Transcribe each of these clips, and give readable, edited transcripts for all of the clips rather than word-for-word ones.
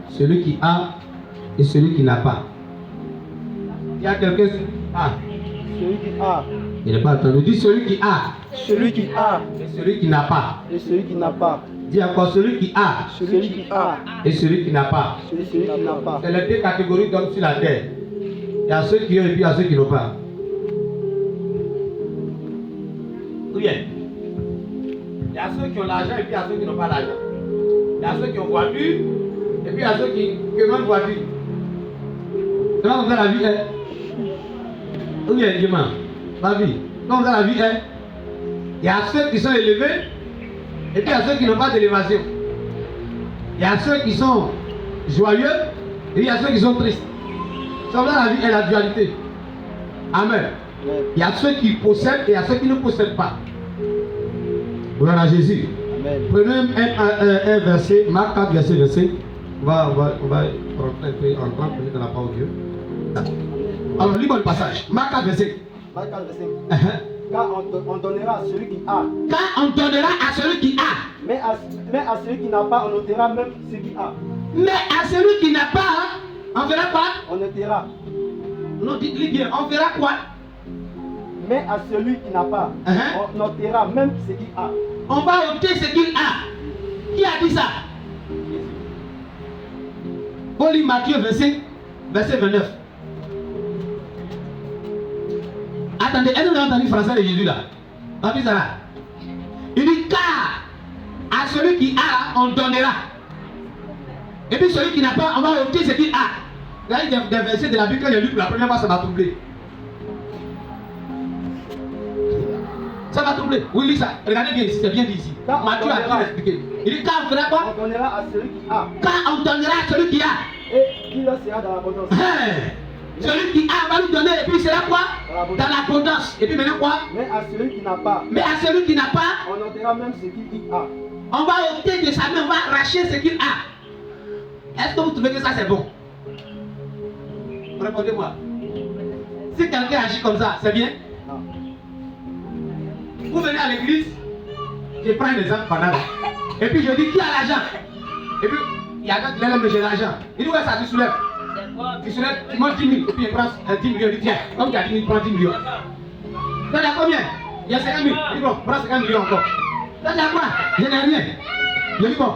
celui qui a et celui qui n'a pas. Il y a quelqu'un qui a. Celui qui a. Il n'est pas entendu. Dis celui qui a. Celui qui a. Et celui qui n'a pas. Et celui qui n'a pas. Dis encore celui qui a. Celui qui a. Et celui qui n'a pas. Celui qui n'a pas. C'est les deux catégories d'hommes sur la terre. Il y a ceux qui ont et puis il y a ceux qui n'ont pas. Oui. Il y a ceux qui ont l'argent et puis il y a ceux qui n'ont pas l'argent. Il y a ceux qui ont voiture et puis il y a ceux qui ont même voiture. C'est là comme ça la vie est. Oui, Diman. La vie. Comme ça la vie est. Il y a ceux qui sont élevés et puis il y a ceux qui n'ont pas d'élévation. Il y a ceux qui sont joyeux et il y a ceux qui sont tristes. C'est comme ça la vie est, la dualité. Amen. Il y a ceux qui possèdent et il y a ceux qui ne possèdent pas. Gloire à Jésus. Amen. Prenez un verset, Marc 4, verset. On va rentrer un peu en 30 minutes dans la parole de Dieu. Alors, lis-moi le passage. Marc 4, verset. Marc 4, verset. Car on donnera à celui qui a. Car on donnera à celui qui a. Mais à celui qui n'a pas, on ôtera même ce qui a. Mais à celui qui n'a pas, on fera quoi? On ôtera. Non, dites-le bien, on fera quoi? Mais à celui qui n'a pas, on ôtera même ce qu'il a. On va ôter ce qu'il a. Qui a dit ça? On lit Matthieu verset 29. Attendez, est-ce que vous avez entendu le français de Jésus là? Pas vu ça là? Il dit car à celui qui a, on donnera. Et puis celui qui n'a pas, on va ôter ce qu'il a. Là, il y a des versets de la Bible que j'ai lu pour la première fois, ça m'a troublé. Ça m'a troublé. Oui, lis ça. Regardez bien ici, c'est bien dit ici. Matthieu a tout expliqué. Il dit quand on fera quoi? On donnera à celui qui a. Quand on donnera à celui qui a. Et qui leur sera dans l'abondance. Celui qui a, on va lui donner. Et puis il sera quoi? Dans l'abondance. Et puis maintenant quoi? Mais à celui qui n'a pas. Mais à celui qui n'a pas, on ôtera même ce qu'il a. On va ôter de sa main, on va arracher ce qu'il a. Est-ce que vous trouvez que ça c'est bon? Répondez-moi. Si quelqu'un agit comme ça, c'est bien? Non. Vous venez à l'église, je prends un exemple pendant. Et puis je dis qui a l'argent? Et puis il y a quelqu'un qui lève, mais j'ai l'argent. Il dit ouais, ça tu soulèves. Tu soulèves, tu montes 10 000. Et puis il prend 10 millions, il dit tiens, comme tu as 10 000, prends 10 millions. T'as dit combien? Il y a 50 000. Il dit bon, prends 50 millions encore. T'as dit à quoi? Je n'ai rien. Je dis bon,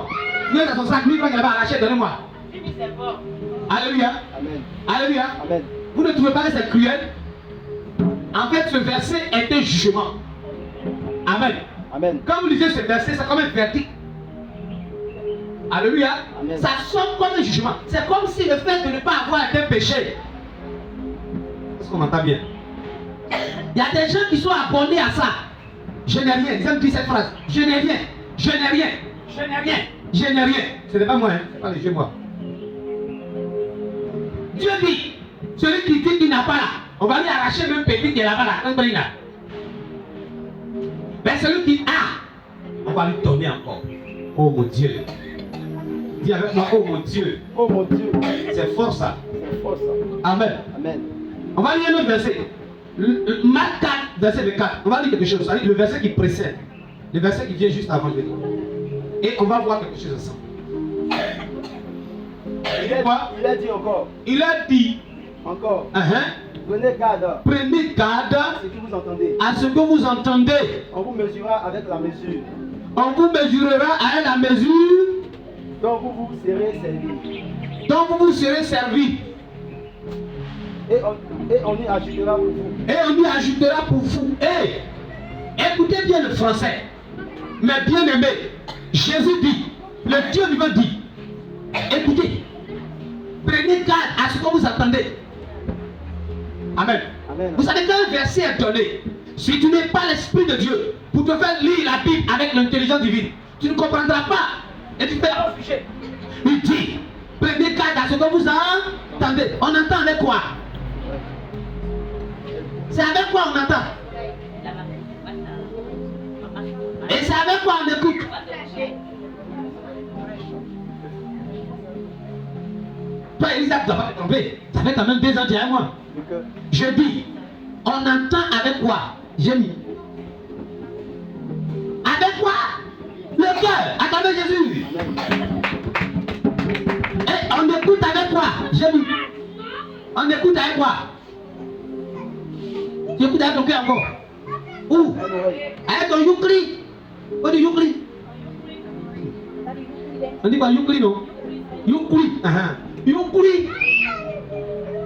tu es dans son 5 000 francs qu'il va arracher, donnez-moi. Alléluia. Amen. Alléluia. Amen. Vous ne trouvez pas que c'est cruel? En fait, ce verset est un jugement. Amen. Amen. Quand vous lisez ce verset, c'est comme un verdict. Alléluia. Amen. Ça sonne comme un jugement. C'est comme si le fait de ne pas avoir été péché. Est-ce qu'on m'entend bien? Il y a des gens qui sont abonnés à ça. Je n'ai rien. Ils aiment dire cette phrase. Je n'ai rien. Je n'ai rien. Je n'ai rien. Je n'ai rien. Ce n'est pas moi, hein. Ce n'est pas les jeux, moi. Dieu dit, celui qui dit qu'il n'a pas là, on va lui arracher même petit qui est là-bas là. Mais celui qui a, on va lui donner encore. Oh mon Dieu. Dis avec moi, oh mon Dieu. Oh mon Dieu. C'est fort ça. C'est fort ça. Amen. Amen. On va lire un autre verset. Marc 4, verset 24. On va lire quelque chose. C'est-à-dire le verset qui précède. Le verset qui vient juste avant le livre. Et on va voir quelque chose ensemble. Il a dit encore. Il a dit encore. Prenez garde. Prenez garde à ce que vous entendez. À ce que vous entendez. On vous mesurera avec la mesure. On vous mesurera avec la mesure dont vous vous serez servi. Donc vous vous serez servi. Et on y ajoutera pour vous. Et on y ajoutera pour vous. Et écoutez bien le français. Mais bien aimé, Jésus dit, le Dieu vivant dit, écoutez, prenez garde à ce que vous attendez. Amen. Amen. Vous savez qu'un verset est donné, si tu n'es pas l'Esprit de Dieu pour te faire lire la Bible avec l'intelligence divine, tu ne comprendras pas. Et tu fais un fichier. Il dit, prenez garde à ce que vous entendez. On entend avec quoi? C'est avec quoi on entend? Et c'est avec quoi on écoute? Toi, Elisabeth, tu ne dois pas te tromper. Ça fait quand même 2 ans derrière moi. Je dis, on entend avec quoi? J'ai mis. Avec quoi? Le cœur. Attendez Jésus. On écoute avec quoi? J'ai vu. On écoute avec quoi? Tu écoutes avec ton cœur encore? Où? Avec ton youkli. On dit youkli. On dit quoi? Youkli, non? Youkli. Youkli.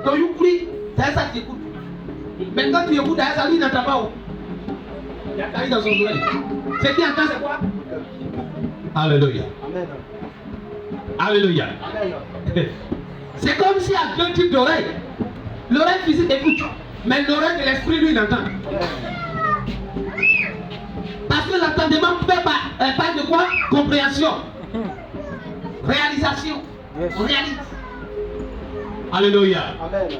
Ton youkli, c'est ça que tu écoutes. Mais quand tu écoutes avec ça, lui n'entend pas où? Il a caillé dans son oreille. Ce qui entend, c'est quoi? Alléluia. Amen. Alléluia. Amen. C'est comme s'il y a deux types d'oreilles. L'oreille physique écoute, mais l'oreille de l'esprit, lui, il entend. Parce que l'entendement fait part de quoi? Compréhension. Réalisation. Yes. On réalise. Alléluia. Amen.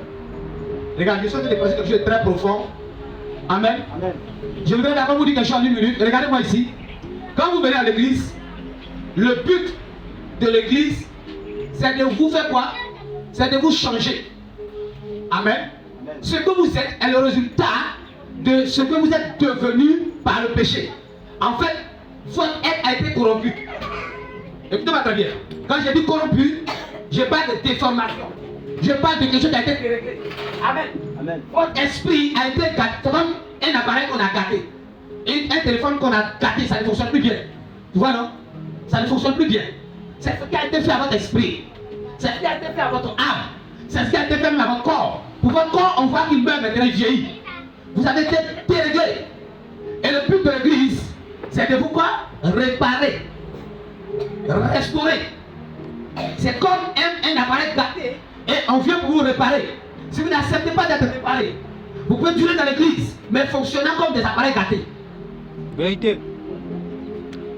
Regarde, je suis en train de passer quelque chose de très profond. Amen. Amen. Je voudrais d'abord vous dire quelque chose en une minute. Regardez-moi ici. Quand vous venez à l'église, le but de l'église, c'est de vous faire quoi? C'est de vous changer. Amen. Amen. Ce que vous êtes est le résultat de ce que vous êtes devenu par le péché. En fait, votre être a été corrompu. Écoutez-moi très bien. Quand j'ai dit corrompu, je parle de déformation. Je parle de quelque chose qui a été réglé. Amen. Amen. Votre esprit a été gâté. C'est comme un appareil qu'on a gâté. Et un téléphone qu'on a gâté, ça ne fonctionne plus bien. Tu vois, non? Ça ne fonctionne plus bien. C'est ce qui a été fait à votre esprit. C'est ce qui a été fait à votre âme. C'est ce qui a été fait même à votre corps. Pour votre corps, on voit qu'il meurt maintenant, il vieillit. Vous avez été déréglé. Et le but de l'église, c'est de vous quoi? Réparer. Restaurer. C'est comme un appareil gâté. Et on vient pour vous réparer. Si vous n'acceptez pas d'être réparé, vous pouvez durer dans l'église, mais fonctionnant comme des appareils gâtés. Vérité.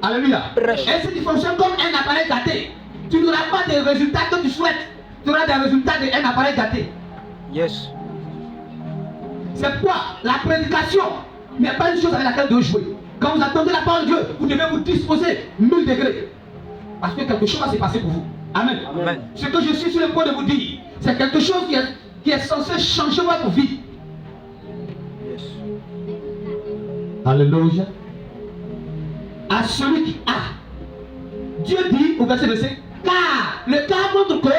Alléluia. Et si tu fonctionnes comme un appareil gâté, tu n'auras pas des résultats que tu souhaites. Tu auras des résultats d'un appareil gâté. Yes. C'est quoi? La prédication n'est pas une chose avec laquelle vous devez jouer. Quand vous attendez la parole de Dieu, vous devez vous disposer 1000 degrés. Parce que quelque chose va se passer pour vous. Amen. Amen. Ce que je suis sur le point de vous dire, c'est quelque chose qui est censé changer votre vie. Yes. Alléluia. À celui qui a. Dieu dit au verset 25, car le cas montre que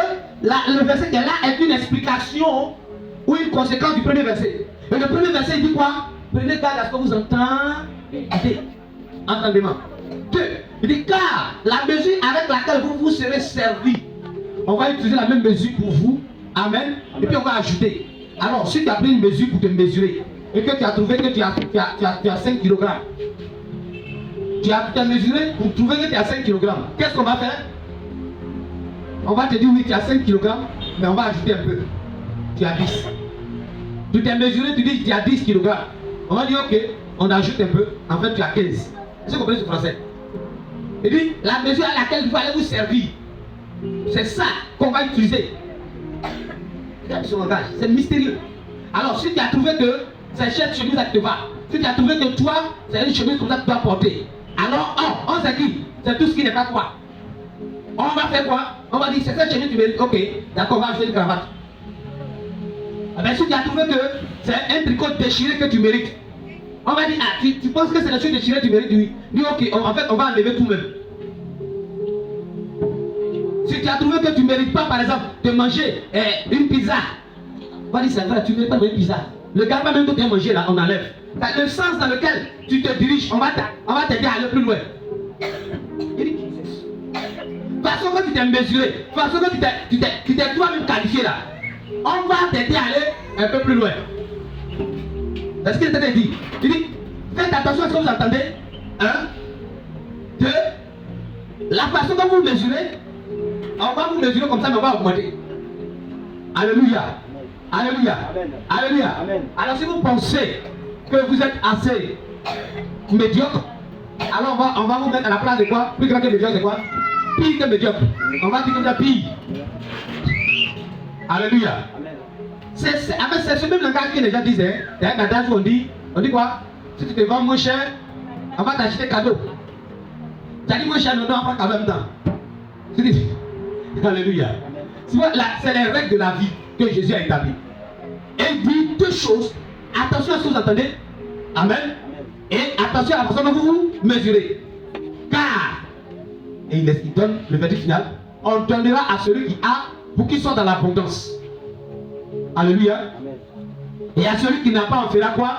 le verset qui est là est une explication ou une conséquence du premier verset. Et le premier verset il dit quoi? Prenez garde à ce que vous entendez. Entendez-moi. 2. Il dit car la mesure avec laquelle vous serez servis, on va utiliser la même mesure pour vous. Amen. Et puis on va ajouter. Alors, si tu as pris une mesure pour te mesurer et que tu as trouvé que tu as 5 kg, tu as mesuré pour trouver que tu as 5 kg, qu'est-ce qu'on va faire? On va te dire oui, tu as 5 kg, mais on va ajouter un peu. Tu as 10. Tu t'es mesuré, tu dis tu as 10 kg. On va dire ok, on ajoute un peu, en fait tu as 15. Est-ce que vous comprenez ce français? Il dit la mesure à laquelle vous allez vous servir, c'est ça qu'on va utiliser. Regarde ce langage, c'est mystérieux. Alors si tu as trouvé que c'est cette chemise qui te va, si tu as trouvé que toi, c'est une chemise comme ça que tu dois porter, alors on c'est qui? C'est tout ce qui n'est pas toi. On va faire quoi? On va dire c'est cette chemise que tu mérites. Ok, d'accord, on va acheter une cravate. Mais si tu as trouvé que c'est un tricot déchiré que tu mérites, on va dire, ah, tu penses que c'est le chose déchiré que tu mérites? Oui. Dis ok, en fait, on va enlever tout même. Si tu as trouvé que tu ne mérites pas, par exemple, de manger une pizza, on va dire, c'est vrai, tu ne mérites pas de manger une pizza. Le gars va même que tu as mangé là, on enlève. Le sens dans lequel tu te diriges, on va t'aider à aller plus loin. Il dit, façon que tu t'es mesuré, façon que tu t'es toi-même qualifié là, on va t'aider à aller un peu plus loin. C'est ce qu'il t'a dit. Il dit, faites attention à ce que vous entendez. 1, 2, la façon dont vous mesurez, on va vous mesurer comme ça, mais on va augmenter. Alléluia. Alléluia. Amen. Alléluia. Amen. Alors si vous pensez que vous êtes assez médiocre, alors on va vous mettre à la place de quoi? Plus grand que médiocre, c'est quoi? Pire que médiocre. On va dire comme ça, pire. Alléluia. Amen. C'est ce même langage que les gens disent. D'ailleurs, dans l'adage, on dit quoi? Si tu te vends moins cher, on va t'acheter cadeau. Tu as dit moins cher, non, on prend cadeau en même temps. Tu dis, alléluia. C'est les règles de la vie que Jésus a établies. Et il dit deux choses. Attention à ce que vous entendez. Amen. Amen. Et attention à la façon dont vous vous mesurez. Car, et il donne le verdict final, on donnera à celui qui a pour qu'il soit dans l'abondance. Alléluia. Amen. Et à celui qui n'a pas, on fera quoi?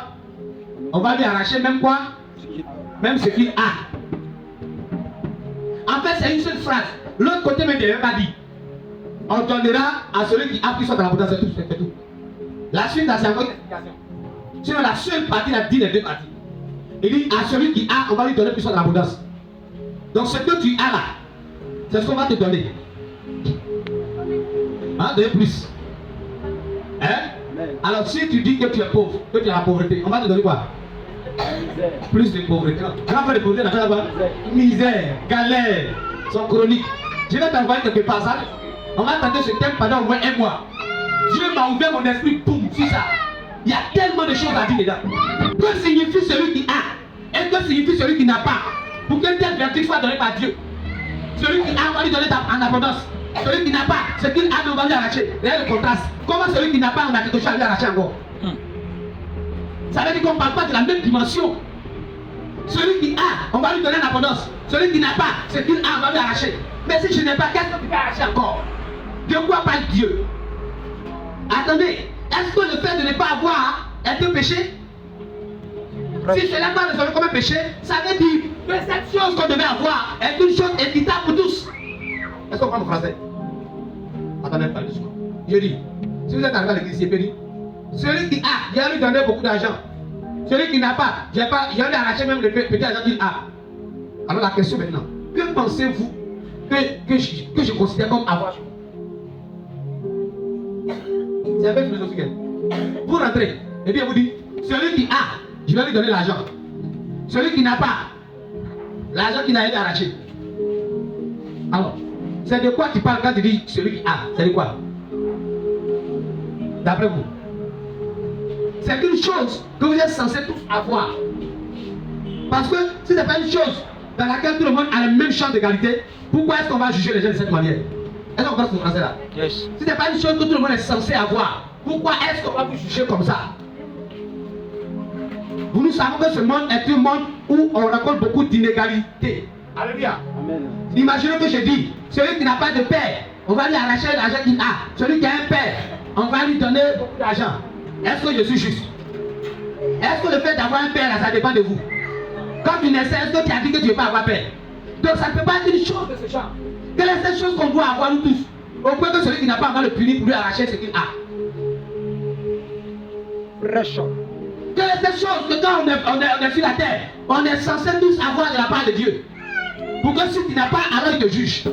On va lui arracher même quoi? Même ce qu'il a. En fait, c'est une seule phrase. L'autre côté ne devait pas dire. On donnera à celui qui a, qui soit dans l'abondance. C'est tout, c'est tout. La suite, c'est encore une explication. Sinon, la seule partie, il a dit les deux parties. Il dit à celui qui a, on va lui donner plus soit dans l'abondance. Donc ce que tu as là, c'est ce qu'on va te donner. Hein, donner plus. Hein? Amen. Alors si tu dis que tu es pauvre, que tu as la pauvreté, on va te donner quoi? Misère. Plus de pauvreté. Quand on fait de pauvreté, on appelle quoi? Misère, galère, sont chroniques. Je vais t'envoyer quelque part ça. On va tenter ce thème pendant au moins un mois. Dieu m'a ouvert mon esprit, boum, sur ça. Il y a tellement de choses à dire dedans. Que signifie celui qui a? Et que signifie celui qui n'a pas? Pour qu'un tel verdict soit donné par Dieu. Celui qui a, on va lui donner en abondance. Celui qui n'a pas, ce qu'il a, on va lui arracher. Regardez le contraste. Comment celui qui n'a pas, on a quelque chose à lui arracher encore? Ça veut dire qu'on ne parle pas de la même dimension. Celui qui a, on va lui donner en abondance. Celui qui n'a pas, ce qu'il a, on va lui arracher. Mais si je n'ai pas, qu'est-ce que tu peux arracher encore? De quoi parle Dieu? Attendez, est-ce que le fait de ne pas avoir est un péché? Si cela va résolu comme un péché, ça veut dire que cette chose qu'on devait avoir est une chose équitable pour tous. Est-ce qu'on comprend le français? Attendez pas le discours. Je dis, si vous êtes arrivé à l'église, il peut dire, celui qui a, il a lui donné beaucoup d'argent. Celui qui n'a pas, il a lui arraché même le petit argent qu'il a. Alors la question maintenant, que pensez-vous que je considère comme avoir? C'est un peu philosophique. Vous rentrez, et bien vous dites, celui qui a, je vais lui donner l'argent. Celui qui n'a pas, l'argent qu'il a été arraché. Alors, c'est de quoi tu parles quand tu dis celui qui a? C'est de quoi? D'après vous? C'est une chose que vous êtes censés tous avoir. Parce que si ce n'est pas une chose dans laquelle tout le monde a le même champ d'égalité, pourquoi est-ce qu'on va juger les gens de cette manière? Est-ce qu'on comprend ce français là? Yes. Si ce n'est pas une chose que tout le monde est censé avoir, pourquoi est-ce qu'on va vous juger comme ça? Nous savons que ce monde est un monde où on rencontre beaucoup d'inégalités. Alléluia. Amen. Imaginez que je dis, celui qui n'a pas de père, on va lui arracher l'argent qu'il a. Celui qui a un père, on va lui donner beaucoup d'argent. Est-ce que je suis juste? Est-ce que le fait d'avoir un père, là, ça dépend de vous? Quand tu naissais, est-ce que tu as dit que tu ne veux pas avoir père? Donc ça ne peut pas être une chose de ce genre. Quelle est cette chose qu'on doit avoir nous tous? Au point que celui qui n'a pas, on va le punir pour lui arracher ce qu'il a. Prêchons. Quelle est cette chose que quand on est sur la terre, on est censé tous avoir de la part de Dieu? Pour que si tu n'as pas, alors il te juge.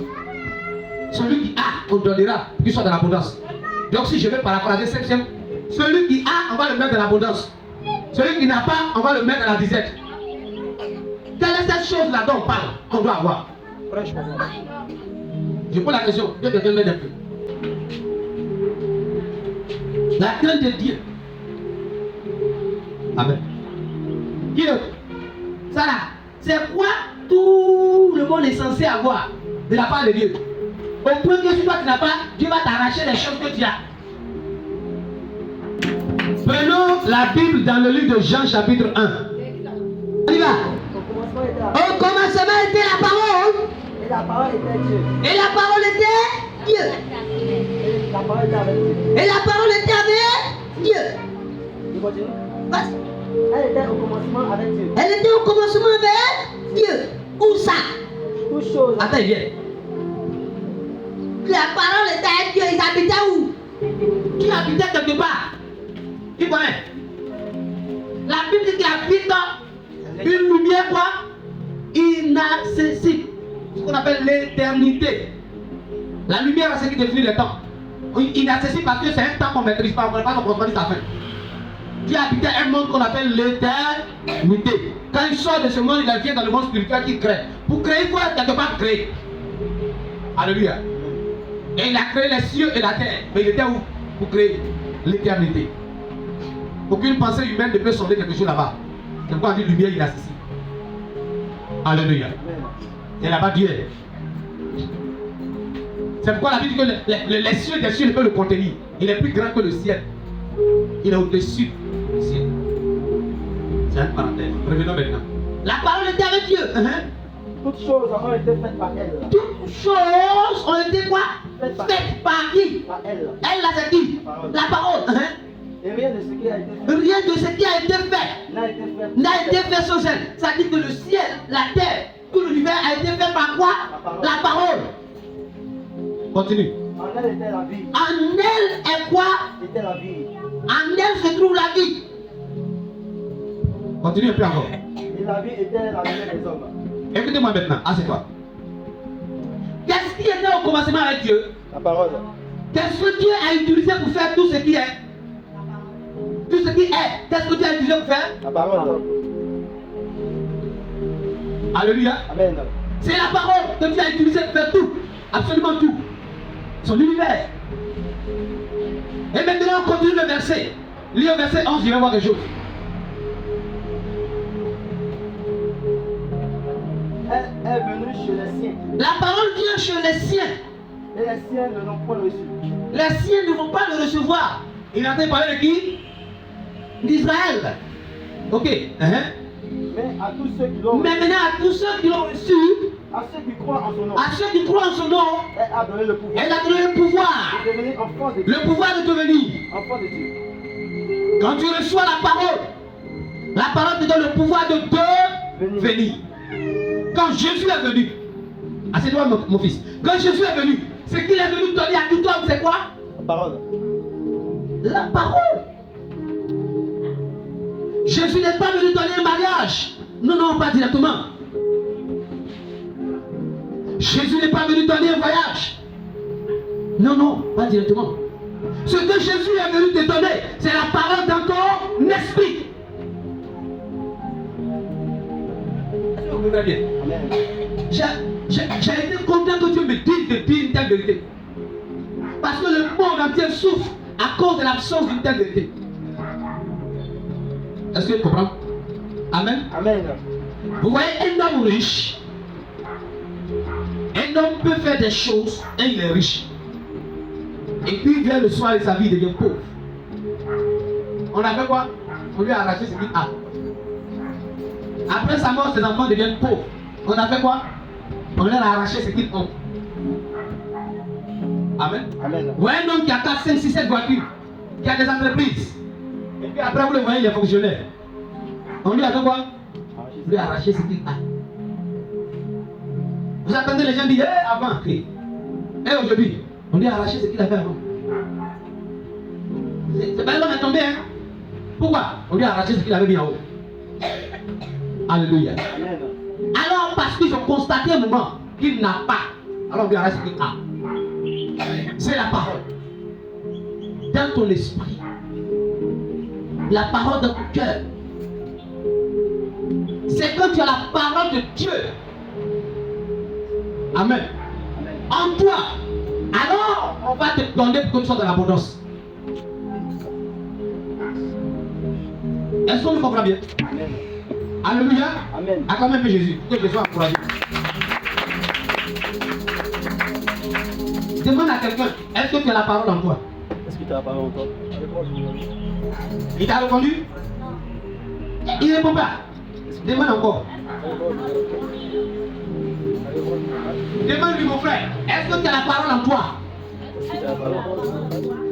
Celui qui a, on donnera, qu'il soit dans l'abondance. Donc si je vais paraphraser 5e, celui qui a, on va le mettre dans l'abondance. Celui qui n'a pas, on va le mettre dans la disette. Quelle est cette chose-là dont on parle, qu'on doit avoir? Prêche, papa. Je pose la question, Dieu quelqu'un m'aide un peu. La crainte de Dieu. Amen. Qui d'autre? Ça là, c'est quoi tout le monde est censé avoir de la part de Dieu? Au point que si toi tu n'as pas, Dieu va t'arracher les choses que tu as. Prenons la Bible dans le livre de Jean chapitre 1. On y va. Au commencement était la parole. Et la parole était Dieu. Et la parole était Dieu. Et la parole était avec Dieu. Et la parole était avec Dieu. Tu continues? Vas-y. Elle était au commencement avec Dieu. Elle était au commencement avec Dieu. Où ça? Toute chose. Attends, il vient. La parole était avec Dieu. Ils habitaient où? Qui habitait quelque part? Qui connaît? La Bible dit qu'il habite dans une lumière quoi? Inaccessible. Ce qu'on appelle l'éternité. La lumière, c'est ce qui définit le temps. Inaccessible parce que c'est un temps qu'on ne maîtrise pas. On ne connaît pas son commencement sa fin. Dieu habitait un monde qu'on appelle l'éternité. Quand il sort de ce monde, il vient dans le monde spirituel qu'il crée. Pour créer quoi? Quelque part créer. Alléluia. Et il a créé les cieux et la terre. Mais il était où? Pour créer l'éternité. Aucune pensée humaine ne peut sonder quelque chose là-bas. C'est pourquoi on dit lumière inaccessible. Alléluia. Et là-bas Dieu est. C'est pourquoi la Bible dit que les cieux des cieux ne peuvent le contenir. Il est plus grand que le ciel. Il est au-dessus du ciel. C'est une parenthèse. Revenons maintenant. La parole était avec Dieu. Toutes choses ont été faites par elle. Toutes choses ont été quoi? faite par Faite par qui? Par elle. Elle, là, c'est qui? La parole. Hein? Et rien de ce qui a été fait Rien de ce qui a été fait n'a été fait sans elle. Ça dit que le ciel, la terre, tout l'univers a été fait par quoi? La parole. Continue. En elle était la vie. En elle est quoi? Était la vie. En elle se trouve la vie. Continue un peu encore. Et la vie était la lumière des hommes. Écoutez-moi maintenant. Ah, c'est toi. Qu'est-ce qui était au commencement avec Dieu? La parole. Qu'est-ce que Dieu a utilisé pour faire tout ce qui est? Tout ce qui est. Qu'est-ce que Dieu a utilisé pour faire? La parole. Alléluia. Amen. C'est la parole que Dieu a utilisée pour faire tout. Absolument tout. Son univers. Et maintenant, on continue le verset. Lis au verset 11, je vais voir quelque chose. Elle est venue chez les siens. La parole vient chez les siens. Et les siens ne l'ont point reçu. Les siens ne vont pas le recevoir. Il est en train de parler de qui? D'Israël. Ok. Mais à tous ceux qui l'ont Mais reçu, maintenant, à tous ceux qui l'ont reçu, à ceux qui croient en son nom, à ceux qui croient en son nom, elle a donné le pouvoir elle a donné le pouvoir. de devenir enfant de Dieu. Le pouvoir de devenir. Enfant de Dieu. Quand tu reçois la parole te donne le pouvoir de devenir. Quand Jésus est venu, assieds-toi mon fils, quand Jésus est venu, ce qu'il est venu donner à tout homme, c'est quoi? La parole. La parole. Jésus n'est pas venu donner un mariage. Non, non, pas directement. Jésus n'est pas venu donner un voyage. Non, non, pas directement. Ce que Jésus est venu te donner, c'est la parole dans ton esprit. Est-ce que vous comprenez bien? Amen. J'ai été content que Dieu me dise de dire une telle vérité. Parce que le monde entier souffre à cause de l'absence d'une telle vérité. Est-ce que tu comprends? Amen. Amen. Vous voyez un homme riche. Un homme peut faire des choses et il est riche. Et puis vient le soir et sa vie devient pauvre. On a fait quoi? On lui a arraché ce qu'il a. Après sa mort, ses enfants deviennent pauvres. On a fait quoi? On leur a arraché ce qu'ils ont. Amen. Amen. Vous voyez un homme qui a 4, 5, 6, 7 voitures, qui a des entreprises. Et puis après, vous le voyez, il est fonctionnaire. On lui a fait quoi? On lui a arraché ce qu'il a. Vous attendez les gens dire, avant. Et aujourd'hui, on lui a arraché ce qu'il avait avant. C'est pas l'homme est tombé, hein? Pourquoi? On lui a arraché ce qu'il avait mis en haut. Alléluia. Amen. Alors, parce qu'ils ont constaté un moment qu'il n'a pas, alors on lui arrache ce qu'il a. C'est la parole. Dans ton esprit. La parole dans ton cœur. C'est quand tu as la parole de Dieu. Amen. En toi. Alors, on va te donner pour que tu sois dans l'abondance. Est-ce qu'on me comprend bien? Amen. Alléluia. Amen. Acclamez Jésus. Que je sois encouragé. Demande à quelqu'un, est-ce que tu as la parole en toi? Est-ce que tu as la parole en toi? Il t'a répondu? Il ne répond pas. Demande encore. Demande-lui mon frère, est-ce que tu as la parole en toi?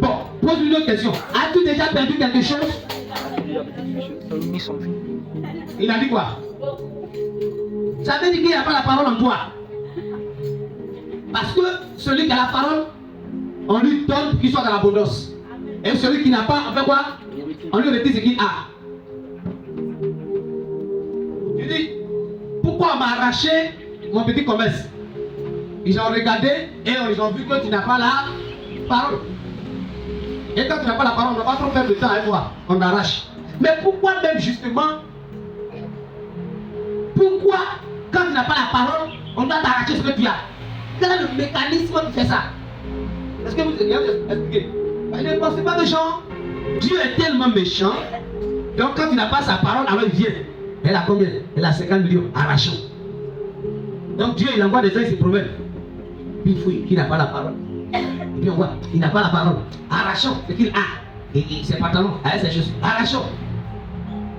Bon, pose une autre question. As-tu déjà perdu quelque chose? Il a dit quoi? Ça veut dire qu'il n'y a pas la parole en toi. Parce que celui qui a la parole, on lui donne pour qu'il soit dans l'abondance. Et celui qui n'a pas, on fait quoi? On lui retire ce qu'il a. Tu dis, pourquoi on m'a arraché mon petit commerce? Ils ont regardé et ils ont vu que tu n'as pas la parole. Et quand tu n'as pas la parole, on ne va pas trop perdre de temps avec toi. On arrache. Mais pourquoi même justement? Pourquoi quand tu n'as pas la parole, on doit t'arracher ce que tu as? Quel est le mécanisme qui fait ça? Est-ce que vous avez expliqué? Il ne pense pas de gens. Dieu est tellement méchant. Donc quand tu n'as pas sa parole, alors il vient. Elle a combien? Elle a 50 millions. Arrachons. Donc Dieu il envoie des gens, il se promène. Puis il fouille, il n'a pas la parole. Et puis on voit, il n'a pas la parole. Arrachons ce qu'il a. Et ses pantalons, avec ses chaussures. Arrachons.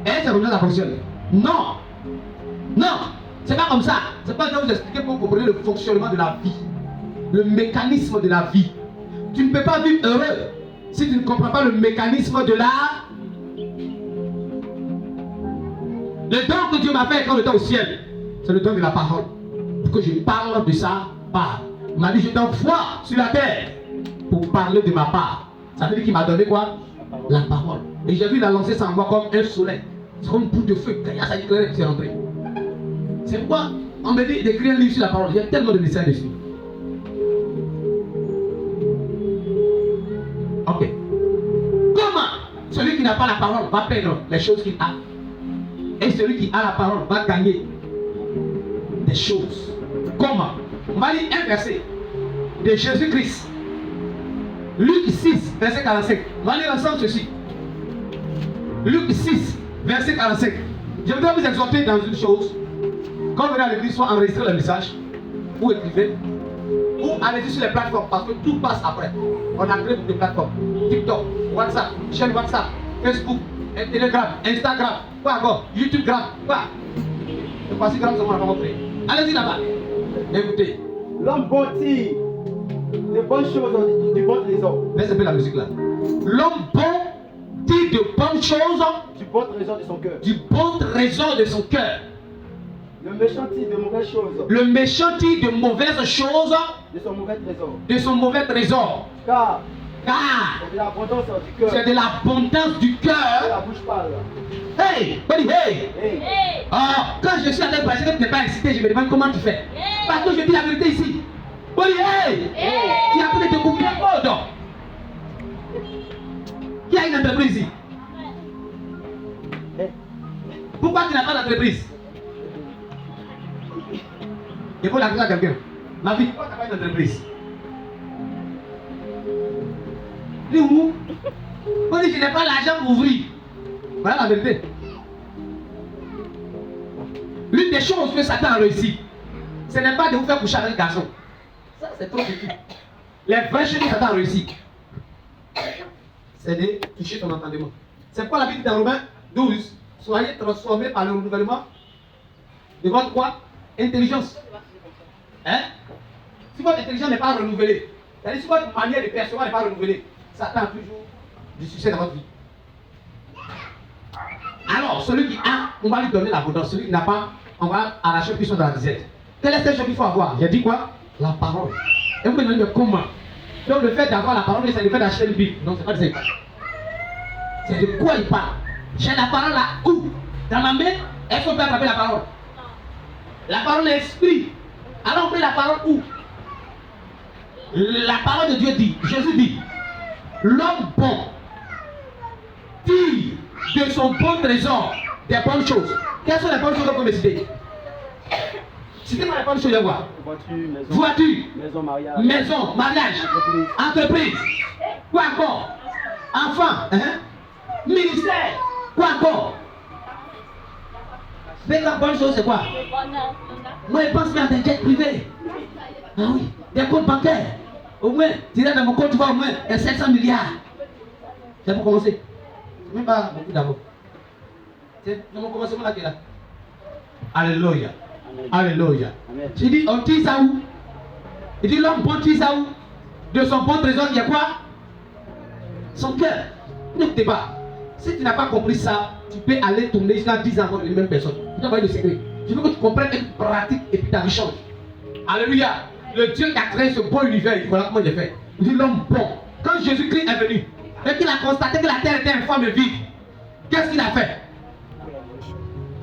Et c'est comme ça que ça fonctionne. Non. Non. C'est pas comme ça. C'est pas que je vais vous expliquer pour comprendre le fonctionnement de la vie. le mécanisme de la vie. Tu ne peux pas vivre heureux si tu ne comprends pas le mécanisme de la... Le don que Dieu m'a fait quand j'étais au ciel, c'est le don de la parole. Pour que je parle de sa part. Il m'a dit, je t'envoie sur la terre pour parler de ma part. Ça veut dire qu'il m'a donné quoi? La parole. Et j'ai vu la lancer sans moi comme un soleil. C'est comme une boule de feu. Quand il y a ça éclairé, c'est rentré. C'est pourquoi on me dit d'écrire un livre sur la parole. Il y a tellement de messages dessus. Ok. Comment celui qui n'a pas la parole va perdre les choses qu'il a? Et celui qui a la parole va gagner des choses. Comment? On va lire un verset de Jésus-Christ. Luc 6, verset 45. On va lire ensemble ceci. Luc 6, verset 45. Je voudrais vous exhorter dans une chose. Quand vous venez à l'église, soit enregistrer le message, ou écrivez, ou allez-y sur les plateformes, parce que tout passe après. On a créé des plateformes. TikTok, WhatsApp, chaîne WhatsApp, Facebook, Telegram, Instagram, quoi encore, YouTube Gram, quoi. Et voici Gram, c'est moi, on va créer. Allez-y là-bas. Écoutez. L'homme bâtit de bonnes choses du bon trésor. Laissez un peu la musique là. L'homme bon dit de bonnes choses Du bon trésor de son cœur. du bon trésor de son cœur. Le méchant dit de mauvaises choses. Le méchant dit de mauvaises choses De son mauvais trésor. de son mauvais trésor. Car Car c'est de l'abondance du cœur. c'est de l'abondance du Que la cœur. bouche parle. Hey, buddy, hey. Hey. Ah, quand je suis en train de passer que tu n'es pas excité, je me demande comment tu fais. Parce que je dis la vérité ici. Buddy, hey. Tu as pu te découvrir un mode. Qui a une entreprise ici? Hey. Pourquoi tu n'as pas d'entreprise? Il faut l'adresser à quelqu'un. Ma vie, pourquoi tu n'as pas une entreprise? Dis où? On dit je n'ai pas l'argent pour ouvrir. Voilà la vérité. L'une des choses que Satan a réussi, ce n'est pas de vous faire coucher avec un garçon. Ça, c'est trop petit. Les vraies choses que Satan a réussi, c'est de toucher ton entendement. C'est pourquoi la Bible dans Romains 12, soyez transformés par le renouvellement de votre quoi? Intelligence. Hein? Si votre intelligence n'est pas renouvelée, c'est-à-dire si votre manière de percevoir n'est pas renouvelée, Satan a toujours du succès dans votre vie. Alors, celui qui a, on va lui donner l'abondance. Celui qui n'a pas, on va arracher plus de la disette. Quelle est cette chose qu'il faut avoir? J'ai dit quoi? La parole. Et vous me demandez comment? Donc le fait d'avoir la parole, c'est le fait d'acheter une Bible. Non, c'est pas de ça. C'est de quoi il parle. J'ai la parole là où? Dans ma main, est-ce qu'on peut attraper la parole? La parole est esprit. Alors on met la parole où? La parole de Dieu dit, Jésus dit, l'homme bon tire de son bon trésor des bonnes choses. Quelles sont les bonnes choses qu'on peut me citer? Citez-moi les bonnes choses, je vois. Voiture, maison, mariage, entreprise, quoi encore? Enfant, hein? Ministère, quoi encore? Mais la bonne chose, c'est quoi? Moi, je pense à des jets privés. Ah oui, des comptes bancaires. Au moins, tu dans mon compte, tu vois au moins 700 milliards. C'est pour commencer. Même pas beaucoup d'abord. C'est dans mon commencement là qui est là. Alléluia. Alléluia. J'ai dit, on tire ça où? Il dit, l'homme bon tire ça où? De son bon trésor, il y a quoi? Son cœur. N'écoutez pas. Si tu n'as pas compris ça, tu peux aller tourner jusqu'à 10 ans avec les mêmes personnes. Je t'envoie le secret. Je veux que tu comprennes une pratique et puis tu en changes. Alléluia. Le Dieu qui a créé ce beau univers, voilà comment il est fait. Il dit l'homme bon. Quand Jésus-Christ est venu et qu'il a constaté que la terre était informe et vide, qu'est-ce qu'il a fait?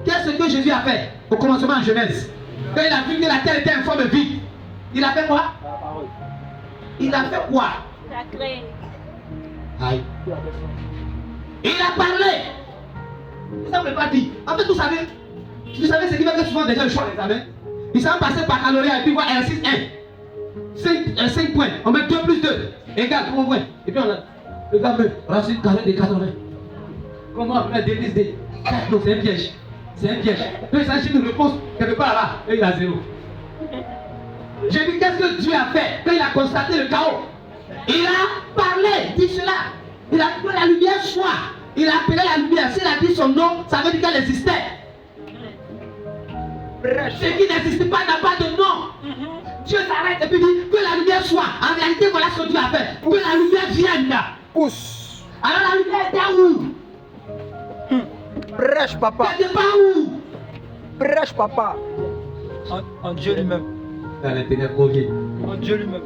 Qu'est-ce que Jésus a fait au commencement en Genèse? Quand il a vu que la terre était informe et vide, il a fait quoi? Il a fait quoi? Il a créé. Aïe. Il a parlé. Ça ne veut pas dire. En fait, vous savez ce qui fait que souvent des gens choisissent l'examen. Ils savent passer par calorie et puis voir R6 1. 5 points. On met 2 plus 2 égale combien de points? Et puis on a le gars me racine carré de 80. Comment on fait des D? Non, c'est un piège. C'est un piège. Donc il s'agit d'une réponse quelque part là. Et il a 0. J'ai dit qu'est-ce que Dieu a fait quand il a constaté le chaos? Il a parlé, dit cela. Il a dit que la lumière soit. Il a appelé la lumière. S'il a dit son nom, ça veut dire qu'elle existait. Ce qui n'existe pas n'a pas de nom. Dieu s'arrête et puis dit que la lumière soit. En réalité, voilà ce que Dieu a fait. Que la lumière vienne. Pousse. Alors la lumière était où? Prêche, papa. Elle n'était pas où? Prêche, papa. En Dieu lui-même. Dans l'intérieur convié. En Dieu lui-même.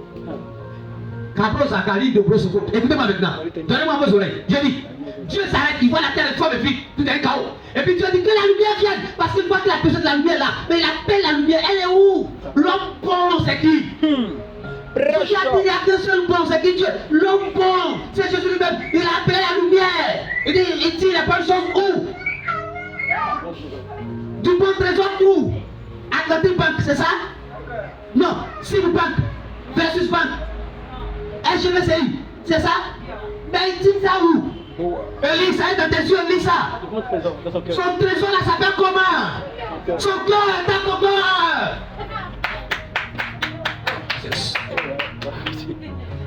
Capro Zacharie de Brosoko. Écoutez-moi maintenant. Donnez-moi vos oreilles. J'ai dit, Dieu s'arrête, il voit la terre, forme et puis tout est un chaos. Et puis Dieu dit que la lumière vienne. Parce qu'il voit que la personne de la lumière là. Mais il appelle la lumière. Elle est où? L'homme bon, c'est qui? Prêche. Dieu a dit, il n'y a qu'un seul bon, c'est qui Dieu? L'homme bon, c'est Jésus lui-même. Il a appelé la lumière. Il dit les bonnes choses où? Du bon trésor où? Atlantic Bank, c'est ça? Non, Citibank versus Bank. SGBCI, c'est ça? Mais il dit ça où? Lis ça, est dans tes yeux, lis ça. Son trésor là s'appelle comment? Son cœur est à comment?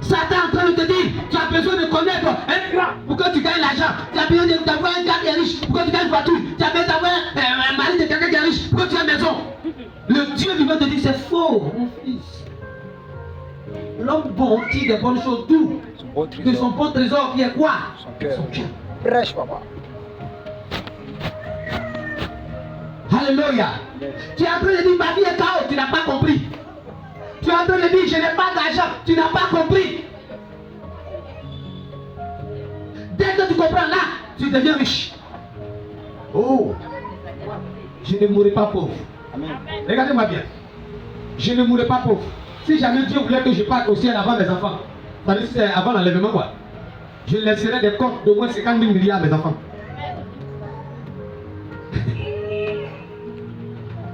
Satan est en train de te dire, tu as besoin de connaître un grand pour que tu gagnes l'argent. Tu as besoin d'avoir un gars qui est riche pour que tu gagnes une voiture. Tu as besoin d'avoir un mari de quelqu'un qui est riche pour que tu aies une maison. Le Dieu vivant te dit, c'est faux, mon fils. L'homme bon tire des bonnes choses, tout. De son bon trésor qui est quoi? Son cœur. Prêche, papa. Alléluia. Tu es en train de dire, ma vie est chaos, tu n'as pas compris. Tu es en train de dire, je n'ai pas d'argent, tu n'as pas compris. Dès que tu comprends là, tu deviens riche. Oh, je ne mourrai pas pauvre. Regardez-moi bien. Je ne mourrai pas pauvre. Si jamais Dieu voulait que je parte au ciel avant mes enfants, ça veut dire que c'est avant l'enlèvement quoi. Je laisserai des comptes d'au moins 50 000 milliards à mes enfants.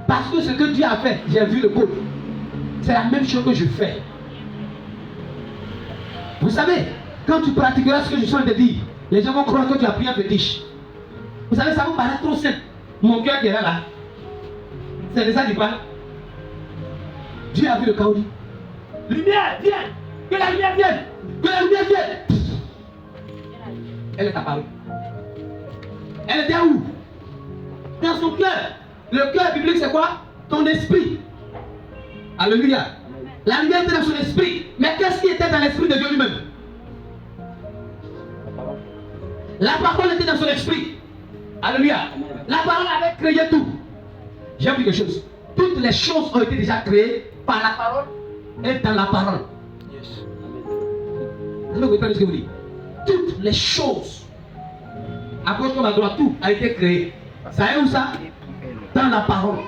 Parce que ce que Dieu a fait, j'ai vu le code. C'est la même chose que je fais. Vous savez, quand tu pratiqueras ce que je suis en train de dire, les gens vont croire que tu as pris un fétiche. Vous savez, ça vous paraît trop simple. Mon cœur qui est là. C'est de ça qu'il parle. Dieu a vu le chaos. Lumière, viens! Que la lumière vienne! Que la lumière vienne! Elle est apparue. Elle était où? Dans son cœur. Le cœur biblique, c'est quoi? Ton esprit. Alléluia. La lumière était dans son esprit. Mais qu'est-ce qui était dans l'esprit de Dieu lui-même? La parole était dans son esprit. Alléluia. La parole avait créé tout. J'ai vu quelque chose. Toutes les choses ont été déjà créées par la parole et dans la parole. Yes. Vous comprenez ce que vous dites? Toutes les choses, à gauche comme à droite, tout a été créé. Ça est où ça? Dans la parole.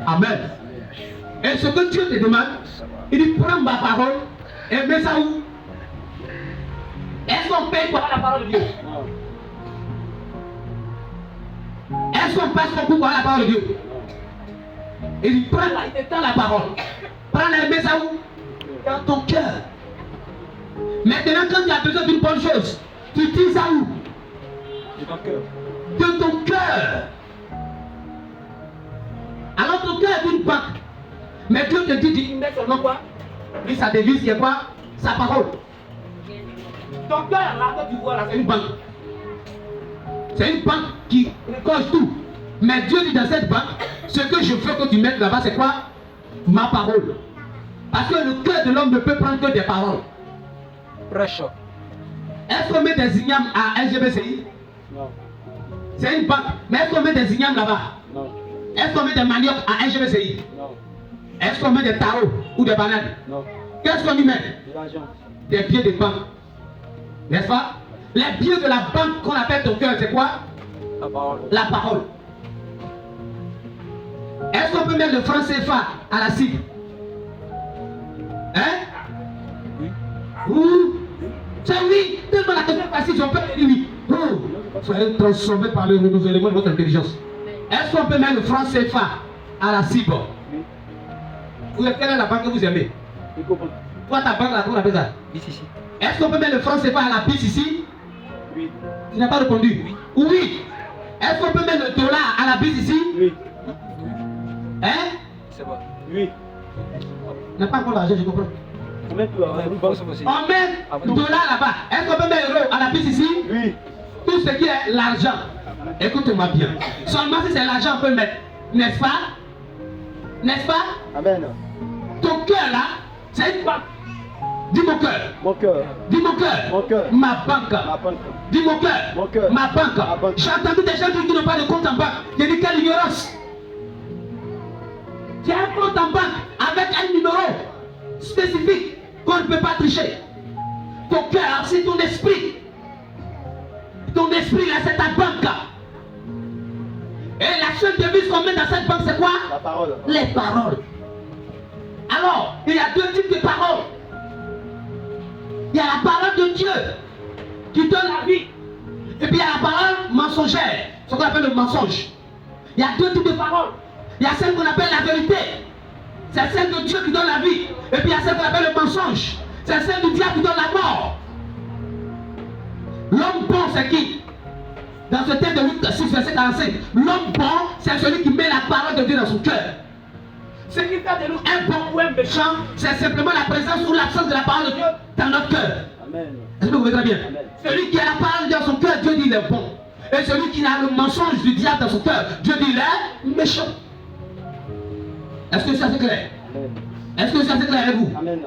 Amen. Et ce que Dieu te demande, il dit prends ma parole et mets ça où? Est-ce qu'on paye pour avoir la parole de Dieu? Est-ce qu'on passe son coup pour avoir la parole de Dieu? Il dit prends-la et tends la parole. Prends-la et mets ça où? Dans ton cœur. Maintenant, quand tu as besoin d'une bonne chose, tu dis ça où? De ton cœur. De ton cœur. Alors ton cœur est une banque. Mais Dieu te dit, il met seulement quoi? Lui, sa devise, c'est quoi? Sa parole. Ton cœur, là, que tu vois là, c'est une banque. C'est une banque qui récolte tout. Mais Dieu dit dans cette banque, ce que je veux que tu mettes là-bas, c'est quoi? Ma parole. Parce que le cœur de l'homme ne peut prendre que des paroles. Prêche. Est-ce qu'on met des ignames à SGBCI? Non. C'est une banque. Mais est-ce qu'on met des ignames là-bas? Non. Est-ce qu'on met des maniocs à SGBCI? Non. Est-ce qu'on met des tarots ou des bananes? Non. Qu'est-ce qu'on y met? De l'argent. Des billets de banque. N'est-ce pas? Les billets de la banque qu'on appelle ton cœur, c'est quoi? La parole. La parole. Est-ce qu'on peut mettre le franc CFA à la cible? Hein? Oui. Ouh. C'est oui. Tellement la question est facile, on peut dire oui. Oh. Soyez transformés par le renouvellement de votre intelligence. Est-ce qu'on peut mettre le franc CFA à la cible? Oui. Quelle est la banque que vous aimez? Oui, comprends. Toi, ta banque, là, comment on appelle ça? Ici. Est-ce qu'on peut mettre le franc CFA à la piste ici? Oui. Tu n'as pas répondu? Oui. Oui. Est-ce qu'on peut mettre le dollar à la piste ici? Oui. Hein? C'est bon. Oui. Tu n'as pas encore l'argent, je comprends. On met tout là. Possible. On met le dollar là-bas. Est-ce qu'on peut mettre l'euro à la piste ici? Oui. Tout ce qui est l'argent. Écoute-moi bien. Seulement si c'est l'argent, on peut mettre. N'est-ce pas? N'est-ce pas? Amen. Ton cœur là, c'est une banque. Dis mon cœur. Mon cœur. Dis mon cœur. Mon cœur. Ma banque. Ma banque. Dis mon cœur. Mon cœur. Ma banque. Ma banque. J'ai entendu des gens qui n'ont pas de compte en banque. J'ai dit quelle ignorance. J'ai un compte en banque avec un numéro spécifique qu'on ne peut pas tricher. Ton cœur, c'est ton esprit. Ton esprit là, c'est ta banque. Et la seule devise qu'on met dans cette banque, c'est quoi? La parole. Les paroles. Alors, il y a deux types de paroles. Il y a la parole de Dieu qui donne la vie. Et puis il y a la parole mensongère, ce qu'on appelle le mensonge. Il y a deux types de paroles. Il y a celle qu'on appelle la vérité. C'est celle de Dieu qui donne la vie. Et puis il y a celle qu'on appelle le mensonge. C'est celle du diable qui donne la mort. L'homme bon, c'est qui? Dans ce texte de Luc 6, verset 45, l'homme bon, c'est celui qui met la parole de Dieu dans son cœur. Ce qui fait de nous un bon ou un méchant, c'est simplement la présence ou l'absence de la parole de Dieu dans notre cœur. Amen. Est-ce que vous comprenez très bien? Amen. Celui qui a la parole de Dieu dans son cœur, Dieu dit il est bon. Et celui qui a le mensonge du diable dans son cœur, Dieu dit il est méchant. Est-ce que ça c'est clair? Amen. Est-ce que ça c'est clair avec vous? Amen.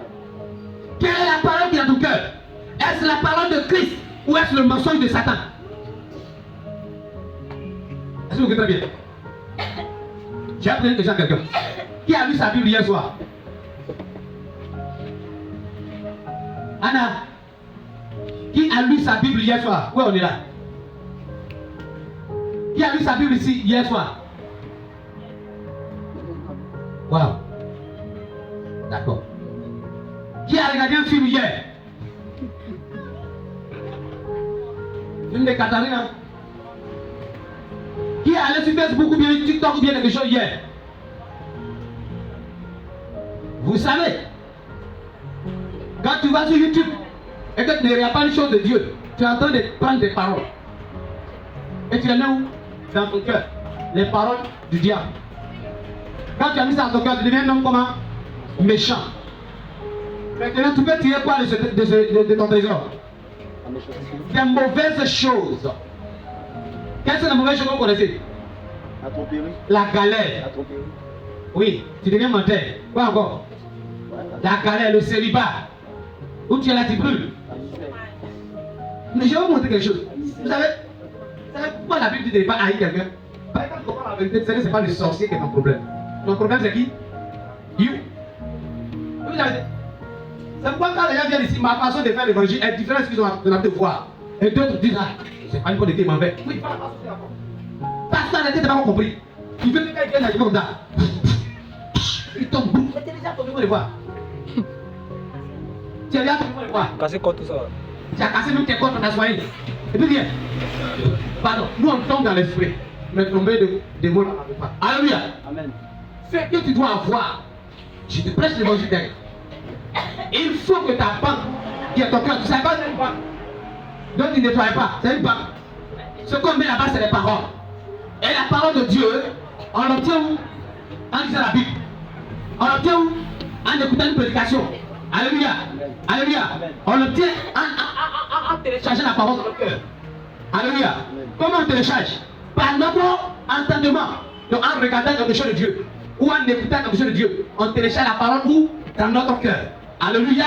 Quelle est la parole qui est dans ton cœur? Est-ce la parole de Christ ou est-ce le mensonge de Satan? Est-ce que vous comprenez très bien? J'ai appris déjà quelqu'un qui a lu sa Bible hier soir. Anna, qui a lu sa Bible hier soir? Ouais, on est là. Qui a lu sa Bible ici hier soir? Wow. D'accord. Qui a regardé un film hier? Film de Katharina. Qui est allé sur Facebook ou bien TikTok ou bien quelque chose hier? Vous savez, quand tu vas sur YouTube et que tu ne regardes pas les choses de Dieu, tu es en train de prendre des paroles. Et tu les mets où? Dans ton cœur. Les paroles du diable. Quand tu as mis ça dans ton cœur, tu deviens un homme comment? Méchant. Maintenant, tu peux tirer quoi de ton trésor? Des mauvaises choses. Quelles sont les mauvaises choses que vous connaissez? La tromperie. La galère. La tromperie. Oui, tu deviens menteur. Quoi encore? La galère, le célibat. Où tu es là, tu brûles. Mais je vais vous montrer quelque chose. Vous savez pourquoi la Bible dit de ne pas haïr quelqu'un? Par exemple, comment la vérité, ce n'est pas le sorcier qui est ton problème. Ton problème, c'est qui? You. Vous savez, c'est pourquoi quand les gens viennent ici, ma façon de faire l'évangile est différente de ce qu'ils ont envie de voir. Et d'autres disent, ah, c'est pas une bonne idée, m'en vais. Oui, pas la façon de faire. Parce qu'en réalité, tu n'as pas compris. Il veut que quelqu'un vienne comme ça. Il tombe. Tu es déjà tombé pour le voir. Tu es déjà tombé pour le voir. Casser contre tout ça. Tu as cassé même tes côtes, on a soigné. Et puis viens. Pardon, nous on tombe dans l'esprit. Mais tomber de mots, on n'en pas. Alléluia. Amen. Ce que tu dois avoir, je te prêche l'évangile derrière. Il faut que ta banque, qui est ton cœur, tu ne sais pas, c'est une banque. Donc tu ne nettoies pas, c'est une banque. Ce qu'on met là-bas, c'est les paroles. Et la parole de Dieu, on l'obtient où? En lisant la Bible. On l'obtient où? En écoutant une prédication. Alléluia. Alléluia. On l'obtient en téléchargeant la parole dans le cœur. Alléluia. Comment on télécharge? Par notre entendement. Donc en regardant quelque chose de Dieu. Ou en écoutant quelque chose de Dieu. On télécharge la parole où? Dans notre cœur. Alléluia.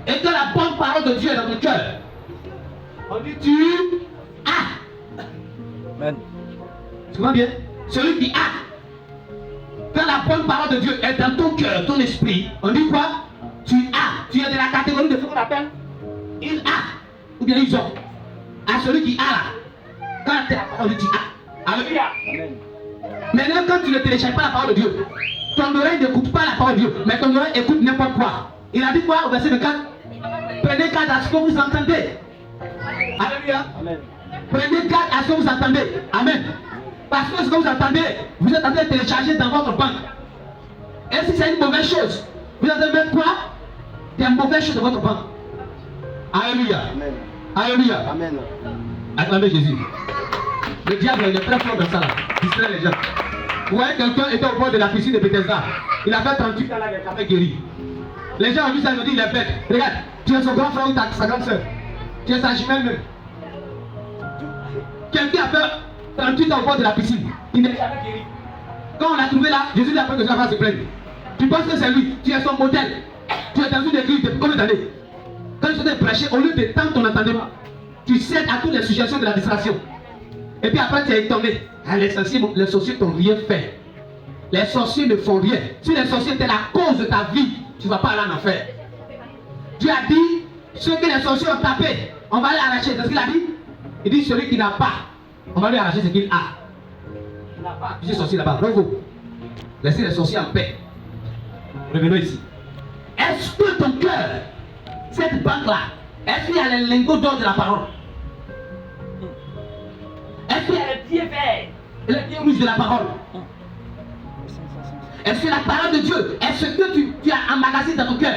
Et que la bonne parole de Dieu est dans ton cœur. On dit tu as. Amen. Tu comprends bien? Celui qui a. Quand la bonne parole de Dieu est dans ton cœur, ton esprit, on dit quoi? Tu as. Tu es de la catégorie de ce qu'on appelle il a. Ou bien ils ont. À celui qui a là. Quand tu as la parole de Dieu, tu as. Alléluia. Amen. Maintenant, quand tu ne télécharges pas la parole de Dieu, ton oreille n'écoute pas la parole de Dieu, mais ton oreille écoute n'importe quoi. Il a dit quoi au verset 24? Prenez garde à ce que vous entendez. Alléluia. Amen. Prenez garde à ce que vous entendez. Amen. Parce que ce que vous entendez, vous êtes en train de télécharger dans votre banque. Et si c'est une mauvaise chose, vous allez mettre quoi? Des mauvaises choses dans votre banque. Alléluia. Amen. Alléluia. Amen. Acclamez Jésus. Le diable il est très fort dans ça là. Distrait les gens. Vous voyez quelqu'un était au bord de la piscine de Bethesda. Il a fait 38 ans là, il avait guéri. Les gens ont vu ça, ils ont dit il est bête. Regarde, tu es son grand frère ou sa grande soeur. Tu es sa jumelle même. Quelqu'un a fait 38 ans au bord de la piscine. Il n'est jamais guéri. Quand on l'a trouvé là, Jésus lui a pris que ça va se plaindre. Tu penses que c'est lui, tu es son modèle. Tu es dans une église depuis combien d'années? Quand tu te prêcher, au lieu de tendre ton entendement, tu cèdes à toutes les suggestions de la distraction. Et puis après tu es étonné. Ah, les sorciers t'ont rien fait. Les sorciers ne font rien. Si les sorciers étaient la cause de ta vie, tu ne vas pas aller en enfer. Dieu a dit, ceux que les sorciers ont tapé, on va les arracher. C'est ce qu'il a dit? Il dit, celui qui n'a pas, on va lui arracher ce qu'il a. Il n'a pas accusé les sorciers là-bas. Bravo. Laissez les sorciers en paix. Revenons ici. Est-ce que ton cœur, cette banque-là, est-ce qu'il y a les lingots d'or de la parole? Est-ce qu'il y a les pieds verts et les pieds rouges de la parole? Est-ce que la parole de Dieu, est-ce que tu as emmagasiné dans ton cœur?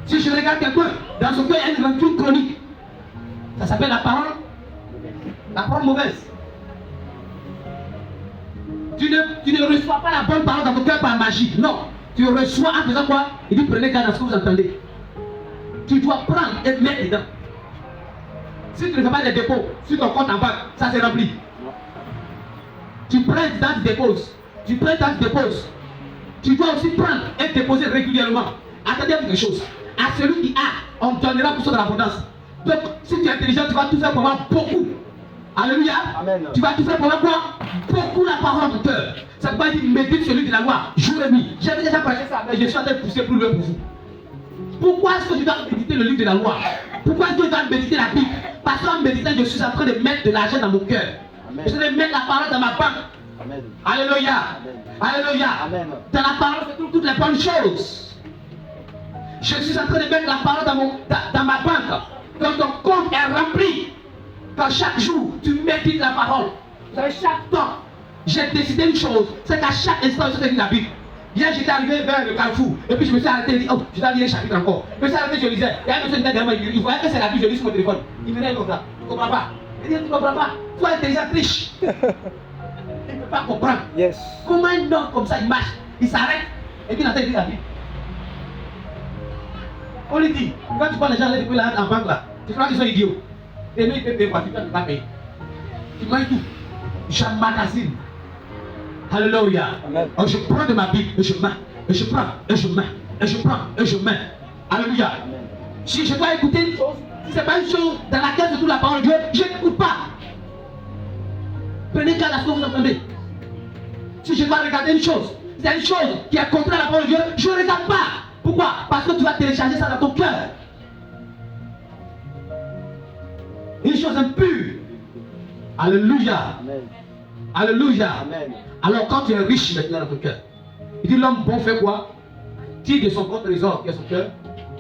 Si je regarde quelqu'un, dans son cœur, il y a une rancune chronique. Ça s'appelle la parole mauvaise. Tu ne reçois pas la bonne parole dans ton cœur par magie. Non. Tu reçois en faisant quoi? Il dit prenez garde à ce que vous entendez. Tu dois prendre et mettre dedans. Si tu ne fais pas des dépôts sur ton compte en banque, ça c'est rempli. Tu prends dedans, tu déposes. Tu prends dedans, tu déposes. Tu dois aussi prendre et déposer régulièrement. Attendez quelque chose. À celui qui a, on donnera pour ça de l'abondance. Donc, si tu es intelligent, tu vas tout faire pour avoir beaucoup. Alléluia. Amen. Tu vas tout faire pour avoir quoi? Beaucoup la parole de cœur. Ça ne veut pas dire médite celui de la loi, jour et nuit. J'avais déjà prêché ça, mais je suis en train de pousser plus loin pour vous. Pourquoi est-ce que tu dois méditer le livre de la loi? Pourquoi est-ce que tu dois méditer la Bible? Parce qu'en méditant, je suis en train de mettre de l'argent dans mon cœur. Je suis en train de mettre la parole dans ma banque. Amen. Alléluia. Alléluia. Amen. Dans la parole se trouvent toutes les bonnes choses. Je suis en train de mettre la parole dans ma banque. Quand ton compte est rempli, quand chaque jour tu médites la parole, vous savez, chaque temps, j'ai décidé une chose, c'est qu'à chaque instant, je lis la Bible. Hier, j'étais arrivé vers le carrefour, et puis je me suis arrêté et dit, oh, je dois lire un chapitre encore. Je me suis arrêté, je lisais. Il y a un monsieur qui était derrière moi, il voyait que c'est la Bible, je lis sur mon téléphone. Il venait comme ça, tu ne comprends pas. Il dit, tu ne comprends pas. Toi, intelligent, triche. Il ne peut pas comprendre. Yes. Comment un homme comme ça, il marche, il s'arrête, et puis il entend lire la Bible. On lui dit, quand tu vois les gens là depuis là en banque là, tu crois qu'ils sont idiots. Et nous, ils peuvent payer quoi, tu ne peux pas payer. Tu manges tout. J'emmagasine. Alléluia. Oh, je prends de ma Bible et je mets. Et je prends, et je mets. Et je prends, et je mets. Alléluia. Si je dois écouter une chose, si ce n'est pas une chose dans laquelle je trouve la parole de Dieu, je n'écoute pas. Prenez garde à ce que vous entendez. Si je dois regarder une chose, c'est une chose qui est contraire à la parole de Dieu, je ne regarde pas. Pourquoi? Parce que tu vas télécharger ça dans ton cœur. Une chose impure. Alléluia. Amen. Alléluia. Amen. Alors quand tu es riche maintenant dans ton cœur, il dit l'homme bon fait quoi? Tire de son bon trésor qui est son cœur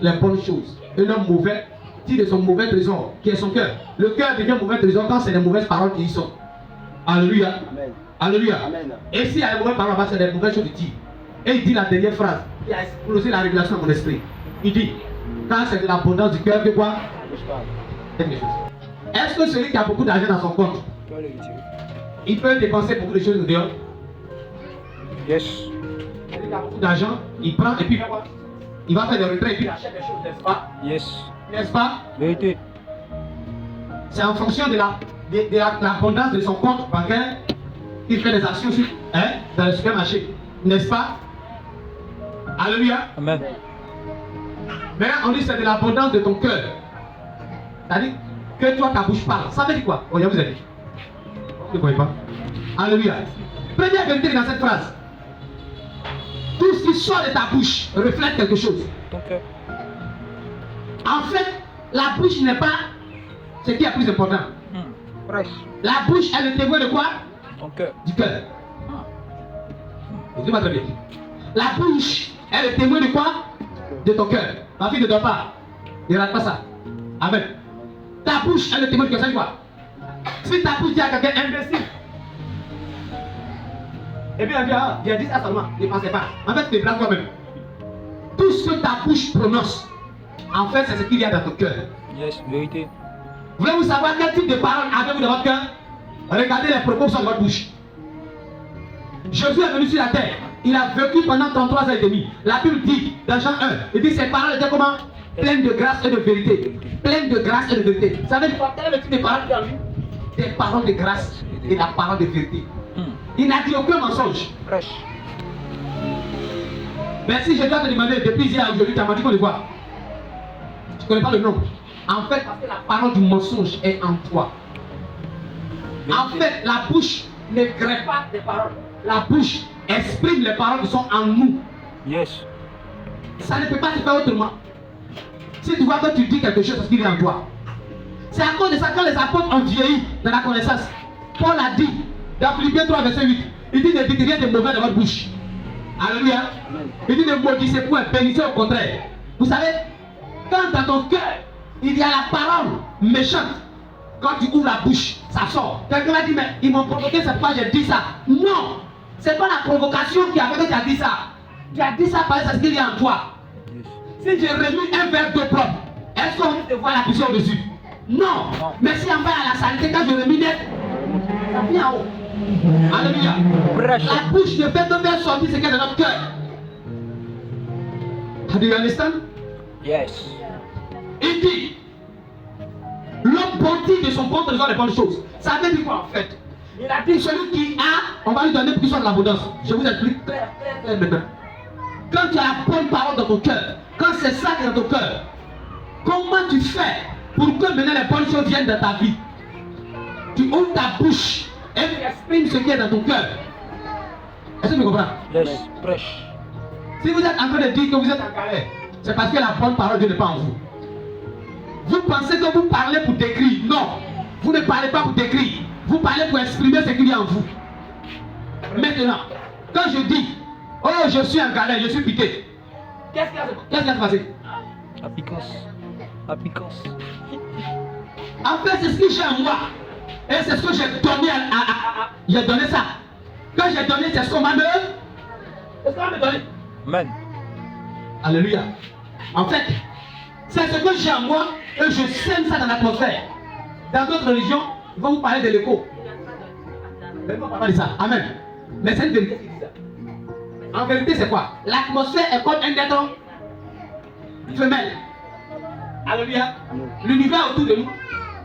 les bonnes choses. Et l'homme mauvais tire de son mauvais trésor qui est son cœur. Le cœur devient mauvais trésor quand c'est les mauvaises paroles qui y sont. Alléluia. Amen. Alléluia. Amen. Et s'il y a les mauvaises paroles, c'est les mauvaises choses qu'il dit. Et il dit la dernière phrase qui a explosé la révélation de mon esprit. Il dit, quand c'est de l'abondance du cœur, que quoi? Quelque chose. Est-ce que celui qui a beaucoup d'argent dans son compte, il peut dépenser beaucoup de choses de dehors? Yes. Celui qui a beaucoup d'argent, il prend et puis il fait quoi? Il va faire des retraits et puis il achète des choses, n'est-ce pas? Yes. N'est-ce pas? Vérité. C'est en fonction de l'abondance de son compte bancaire qu'il fait des actions dans le supermarché. N'est-ce pas? Alléluia. Amen. Mais on dit que c'est de l'abondance de ton cœur. C'est-à-dire que toi ta bouche parle. Ça veut dire quoi? Oh, je vous ai dit. Vous ne voyez pas? Alléluia. Première vérité dans cette phrase. Tout ce qui sort de ta bouche reflète quelque chose. Ton cœur. En fait, la bouche n'est pas ce qui est plus important. Fresh. La bouche est le témoin de quoi? Ton cœur. Du cœur. Vous dites pas très bien. La bouche est le témoin de quoi? De ton cœur. Ma fille ne dort pas. Ne rate pas ça. Amen. Ta bouche est le témoin de ton cœur. C'est quoi? Si ta bouche dit à quelqu'un imbécile, et puis elle dit, ah, il a dit ça seulement, ne pensez pas. En fait, tu te blagues toi-même. Tout ce que ta bouche prononce, en fait, c'est ce qu'il y a dans ton cœur. Yes, vérité. Voulez-vous savoir quel type de paroles avez-vous dans votre cœur? Regardez les proportions de votre bouche. Jésus est venu sur la terre. Il a vécu pendant 33 ans et demi. La Bible dit, dans Jean 1, il dit ses paroles étaient comment? Pleines de grâce et de vérité. Pleines de grâce et de vérité. Vous savez quel est le type de paroles qu'il y a en lui? Des paroles de grâce et la parole de vérité. Il n'a dit aucun mensonge. Prêche. Mais si je dois te demander depuis hier à aujourd'hui, tu as dit qu'on le voit. Tu ne connais pas le nom. En fait, parce que la parole du mensonge est en toi. En fait, la bouche ne crée pas des paroles. La bouche exprime les paroles qui sont en nous. Yes. Ça ne peut pas se faire autrement. Si tu vois que tu dis quelque chose, c'est ce qu'il est en toi. C'est à cause de ça que les apôtres ont vieilli dans la connaissance. Paul a dit, dans Philippiens 3, verset 8, il dit ne dites rien de mauvais dans votre bouche. Alléluia. Il dit ne maudissez point, bénissez au contraire. Vous savez, quand dans ton cœur, il y a la parole méchante, quand tu ouvres la bouche, ça sort. Quelqu'un m'a dit, mais ils m'ont provoqué, c'est pourquoi j'ai dit ça. Non, c'est pas la provocation qui a fait que tu as dit ça. Tu as dit ça parce que c'est ce qu'il y a en toi. Si j'ai remis un verre d'eau propre, est-ce qu'on risque de voir la puissance au-dessus? Non. Mais si en bas à la saleté, quand je remis net, ça vient en haut. Alléluia. La bouche ne fait que faire sortir ce qu'il y a dans notre cœur. Do you understand? Yes. Il dit, l'homme bâtit de son bon trésor les bonnes choses. Ça veut dire quoi en fait? Il a dit celui qui a, on va lui donner pour qu'il soit de l'abondance. Je vous explique clair maintenant. Quand tu as la bonne parole dans ton cœur, quand c'est ça qui est dans ton cœur, comment tu fais pour que maintenant les bonnes choses viennent dans ta vie? Tu ouvres ta bouche et tu exprimes ce qui est dans ton cœur. Est-ce que tu comprends? Yes. Prêche. Si vous êtes en train de dire que vous êtes en galère, c'est parce que la bonne parole de Dieu n'est pas en vous. Vous pensez que vous parlez pour décrire. Non, vous ne parlez pas pour décrire. Vous parlez pour exprimer ce qu'il y a en vous. Maintenant, quand je dis, oh je suis en galère, je suis piqué, qu'est-ce qui va se passer? La piquance. La piquance. En fait, c'est ce que j'ai en moi. Et c'est ce que j'ai donné j'ai donné ça. Quand j'ai donné, c'est ce qu'on m'a donné. C'est ce qu'on m'a donné. Amen. Alléluia. En fait, c'est ce que j'ai en moi et je sème ça dans l'atmosphère. Dans d'autres religions, ils vont vous parler de l'écho. Mais ils vont parler de ça. Amen. Mais c'est une vérité qui dit ça. En vérité, c'est quoi? L'atmosphère est comme un être femelle. Alléluia. L'univers autour de nous,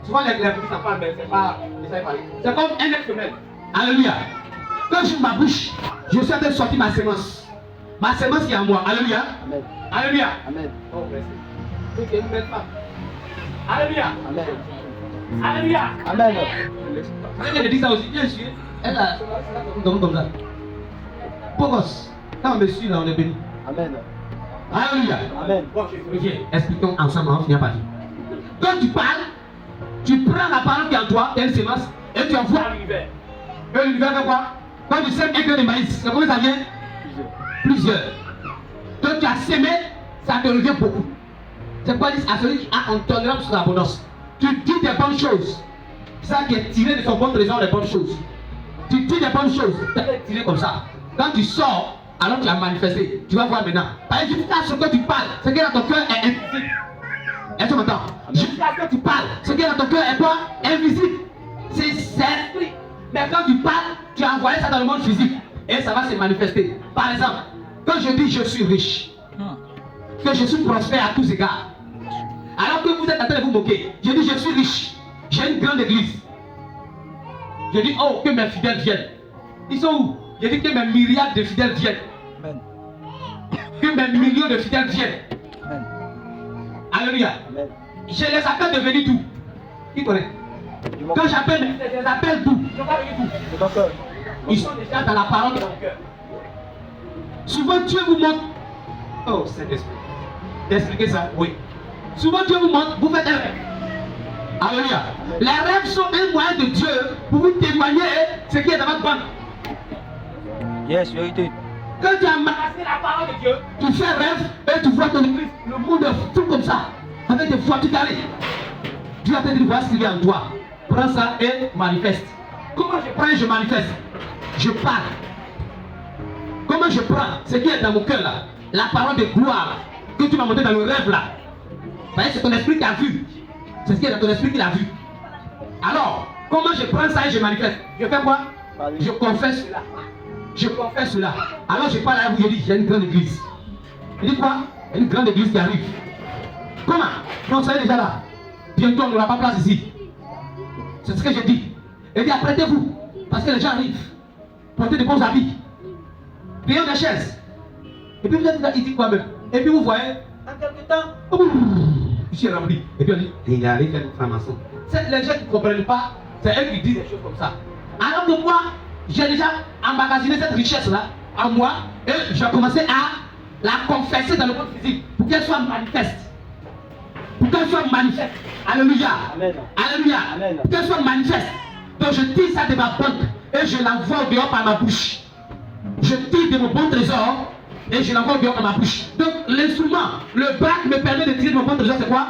souvent les petits ça parle, mais c'est pas ça parler. C'est comme un être femelle. Alléluia. Quand j'ouvre ma bouche, je suis en train de sortir ma sémence. Ma sémence qui est en moi. Alléluia. Amen. Alléluia. Amen. Oh, merci. C'est une belle femme. Alléluia. Amen. Alléluia. Amen. Quand elle dit ça aussi, bien sûr, elle a comme ça. Beau gosse. Quand on me suit là, on est béni. Amen. Alléluia. Amen. Viens, expliquons ensemble, on va finir par dire. Quand tu parles, tu prends la parole qui est en toi, telle sémence, et tu envoies à l'univers. Et l'univers fait quoi? Quand tu sèmes un grain de maïs, c'est combien ça vient? Plusieurs. Donc tu as sémé, ça te revient beaucoup. C'est quoi dire à celui qui a en tolérance sur l'abondance? Tu dis des bonnes choses. Ça qui est tiré de son bon trésor, les bonnes choses. Tu dis des bonnes choses, tu es tiré comme ça. Quand tu sors, alors tu as manifesté. Tu vas voir maintenant. Parce que jusqu'à ce que tu parles, ce qui est dans ton cœur est invisible. Est-ce que tu m'entends? Jusqu'à ce que tu parles, ce qui est dans ton cœur est quoi? Invisible. C'est esprit. Mais quand tu parles, tu as envoyé ça dans le monde physique. Et ça va se manifester. Par exemple, quand je dis je suis riche, que je suis prospère à tous égards, alors que vous êtes en train de vous moquer, je dis je suis riche, j'ai une grande église. Je dis oh que mes fidèles viennent. Ils sont où? Je dis que mes myriades de fidèles viennent. Amen. Que mes millions de fidèles viennent. Amen. Alléluia. Amen. Je les appelle de venir d'où? Qui connaît? Quand j'appelle, je les appelle d'où? Ils ne sont pas venus d'où? De ton cœur. Ils sont déjà dans la parole de mon cœur. Souvent Dieu vous montre. Oh Saint-Esprit. D'expliquer ça, oui. Souvent Dieu vous montre, vous faites un rêve. Alléluia. Les rêves sont un moyen de Dieu pour vous témoigner ce qui est dans votre banque. Yes, vérité. Quand tu as amassé la parole de Dieu, tu fais un rêve et tu vois ton église, le monde est fou comme ça, avec des voitures carrées. Dieu a te dit, voilà ce qu'il y a en toi. Prends ça et manifeste. Comment je prends et je manifeste? Je parle. Comment je prends ce qui est dans mon cœur là? La parole de gloire que tu m'as montré dans le rêve là. C'est ton esprit qui a vu. C'est ce qui est dans ton esprit qu'il a vu. Alors, comment je prends ça et je manifeste? Je fais quoi? Je confesse cela. Je confesse cela. Alors je parle à vous, je dis, j'ai une grande église. Je dis quoi? Il y a une grande église qui arrive. Comment? Non, vous êtes déjà là. Bientôt on n'aura pas place ici. C'est ce que je dis. Et dit, apprêtez-vous. Parce que les gens arrivent. porter de bons habits, payer des chaises. Et puis vous êtes là, il dit quoi même? Et puis vous voyez, en quelque temps, je suis rempli. Et puis on dit, il est allé faire une franc-maçon. C'est les gens qui ne comprennent pas, c'est eux qui disent des choses comme ça. Alors que moi, j'ai déjà emmagasiné cette richesse-là en moi et j'ai commencé à la confesser dans le monde physique pour qu'elle soit manifeste. Pour qu'elle soit manifeste. Alléluia. Amen. Alléluia. Amen. Pour qu'elle soit manifeste. Donc je tire ça de ma banque et je l'envoie au dehors par ma bouche. Je tire de mon bon trésor et je l'envoie au dehors par ma bouche. Donc l'instrument, le bras qui me permet de tirer de mon bon trésor, c'est quoi?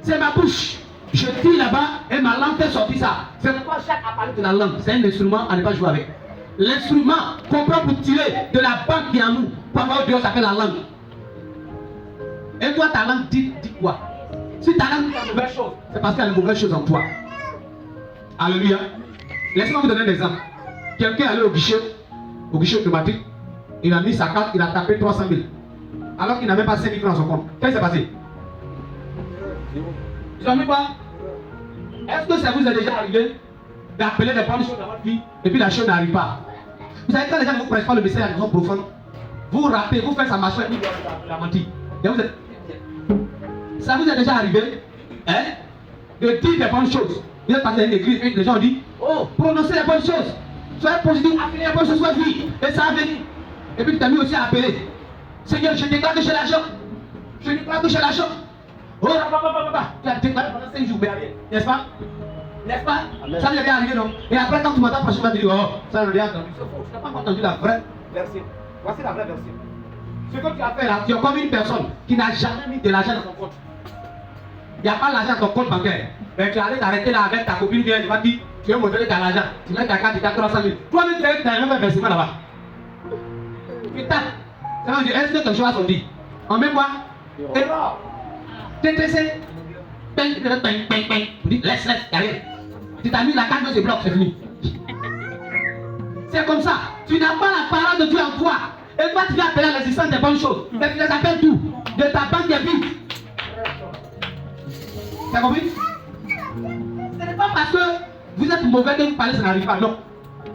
C'est ma bouche. Je tire là-bas et ma langue fait sortir ça. C'est pourquoi chaque appareil de la langue, c'est un instrument à ne pas jouer avec. L'instrument qu'on prend pour tirer de la banque qui est en nous, pour avoir au dehors, ça s'appelle la langue. Et toi, ta langue dit quoi? Si ta langue dit la mauvaise chose, c'est parce qu'il y a une mauvaise chose en toi. Alléluia. Laissez-moi vous donner un exemple. Quelqu'un est allé au guichet automatique, il a mis sa carte, il a tapé 300 000. Alors qu'il n'a même pas 5 000 francs dans son compte. Qu'est-ce qui s'est passé? Ils ont mis quoi? Est-ce que ça vous est déjà arrivé d'appeler des bonnes choses dans votre vie et puis la chose n'arrive pas? Vous savez, quand les gens ne vous prêchent pas le message à raison profonde, vous rappelez, vous faites sa machin et puis vous la mentir. Et vous êtes... Ça vous est déjà arrivé hein, de dire des bonnes choses. Vous êtes passé à une église et les gens disent, oh, prononcez les bonnes choses. Soyez positif, appelez les bonnes choses sur votre vie. Et ça va venir. Et puis tu t'as mis aussi à appeler. Seigneur, je déclare que j'ai l'argent. Je déclare que j'ai l'argent. Oh, tu as déclaré pendant 5 jours, n'est-ce pas? N'est-ce pas? Amen. Ça ne lui est arrivé, non? Et après, quand tu m'entends prochainement, tu dis, oh, ça ne lui a entendu. C'est faux, tu n'as pas entendu la vraie version. Voici la vraie version. Ce que tu as fait là, tu es comme une personne qui n'a jamais mis de l'argent dans son compte. Il n'y a pas l'argent dans ton compte bancaire. Mais tu es allé t'arrêter là avec ta copine qui va te dire, tu veux montrer ta l'argent, tu mets ta carte, tu as 300 000. Toi-même, tu as un versement là-bas. Tu tapes. Ça veut dire, est-ce que quelque chose a son dit? En même moi, erreur. TTC, bang, bang, bang, bang. Tu dis, laisse, derrière. Tu t'as mis la carte de ce bloc, c'est fini. C'est comme ça. Tu n'as pas la parole de Dieu en toi. Et toi, tu vas appeler à l'existence des bonnes choses. Mais tu les appelles tout. De ta banque est vide. Tu as compris? Ce n'est pas parce que vous êtes mauvais que vous parlez, ça n'arrive pas. Non.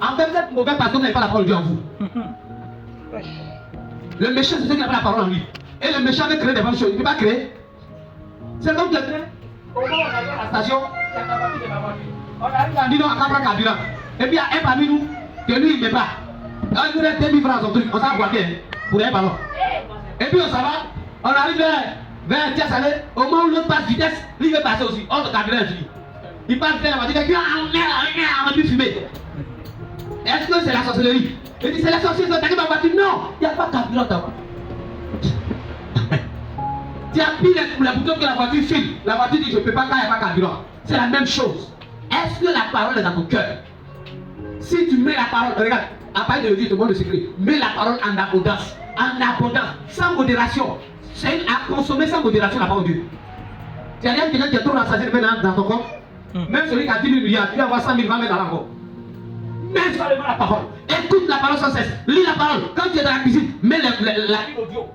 En fait, vous êtes mauvais parce que vous n'avez pas la parole de Dieu en vous. Le méchant, c'est celui qui n'a pas la parole en lui. Et le méchant veut créer des bonnes choses. Il ne peut pas créer. C'est comme quelqu'un, au moment où on arrive à la station, il y a la voiture de ma voiture. On arrive à Dino, à Cabra Carburant. Et puis il y a un parmi nous, que lui, il ne met pas. Alors il nous donne 2000 francs à son truc, on s'en voit bien, pour un ballon. Et puis on s'en va, on arrive vers Tiasalé, au moment où l'autre passe vitesse, lui il veut passer aussi. On se carburant est fini. Il passe vers la voiture, il dit, on a pu fumer. Est-ce que c'est la sorcellerie? Il dit, c'est la sorcellerie, c'est ma voiture. Non, il n'y a pas de carburant dans la voiture. Tu as pris la bouton que la voiture file. La voiture dit je ne peux pas quand il n'y a pas de carburant. C'est la même chose. Est-ce que la parole est dans ton cœur? Si tu mets la parole, regarde, à part de dire tout le monde le secret, mets la parole en abondance, sans modération. C'est à consommer sans modération la parole de Dieu. Tu as rien quelqu'un qui est trop rassasié dans ton compte. Même celui qui a 10 000 milliards, tu vas avoir 100 000, va mettre dans l'encore. Mets seulement la parole. Écoute la parole sans cesse. Lis la parole. Quand tu es dans la cuisine, mets la Bible audio.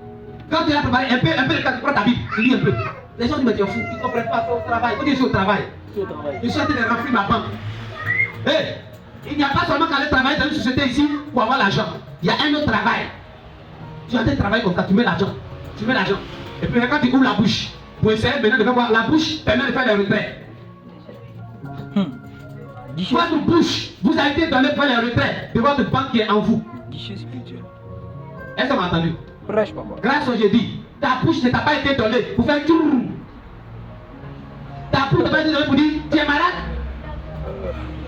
Quand tu es là préparé, un peu quand tu prends ta Bible, tu lis un peu. Les gens disent, mais tu es fou, ils ne comprennent pas, au travail. On dit, je suis au travail. Je suis en train de remplir ma banque. Hey, il n'y a pas seulement qu'à aller travailler dans une société ici pour avoir l'argent. Il y a un autre travail. Tu es en train de travailler comme ça, tu mets l'argent. Tu mets l'argent. Et puis quand tu ouvres la bouche, pour essayer maintenant de faire quoi? La bouche permet de faire des retraits. Votre bouche, vous avez été donné pour les retraits de votre banque qui est en vous. Guichet spirituel. Est-ce que vous m'entendez? Prêche, papa. Grâce au jeudi, ta bouche ne t'a pas été donnée pour faire tout. Ta bouche ne t'a pas été donnée pour dire tu es malade.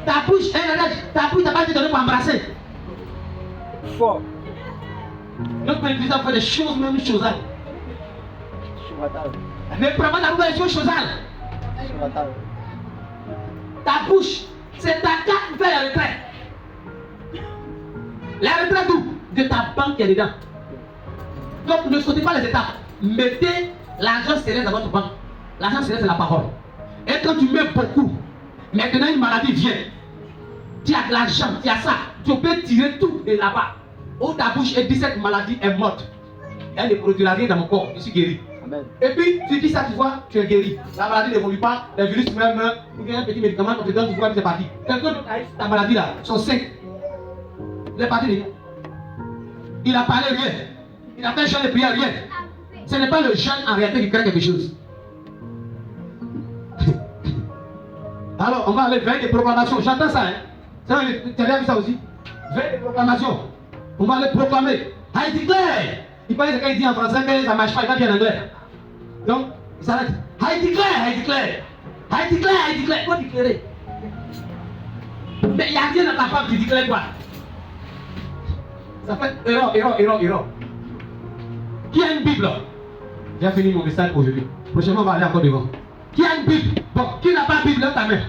Ta bouche n'a pas été donnée pour embrasser. Fort. Notre église a fait des choses, même chosales. Mais vraiment, la bouche des choses chosales. Ta bouche, c'est ta carte pour faire la retraite. La retraite d'où? De ta banque qui est dedans. Donc ne sautez pas les étapes. Mettez l'argent céleste dans votre banque. L'argent céleste c'est la parole. Et quand tu mets beaucoup, maintenant une maladie vient. Tu as de l'argent, tu as ça. Tu peux tirer tout de là-bas. Où ta bouche est dit cette maladie est morte. Elle ne produira rien dans mon corps. Je suis guéri. Amen. Et puis tu dis ça, tu vois, tu es guéri. La maladie n'évolue pas, les virus même, il y a un petit médicament qu'on te donne, tu vois que c'est parti. Quelqu'un d'autre a ta maladie là, sont 5. Il est parti. Il a parlé rien. Il a fait un chant de prière, rien. Ce n'est pas le jeûne en réalité qui crée quelque chose. Alors, on va aller vers des proclamations. J'entends ça, hein. Tu as bien vu ça aussi? Vers des proclamations. On va aller proclamer. I declare. Il paraît que quand il dit en français, mais ça ne marche pas, il va dire en anglais. Donc, il s'arrête. I declare, I declare. I declare, I declare. Il faut déclarer. Mais il n'y a rien dans ta femme qui déclare quoi? Ça fait erreur. Qui a une Bible? J'ai fini mon message aujourd'hui. Prochainement, on va aller encore devant. Qui a une Bible? Bon, qui n'a pas de Bible, lève ta main.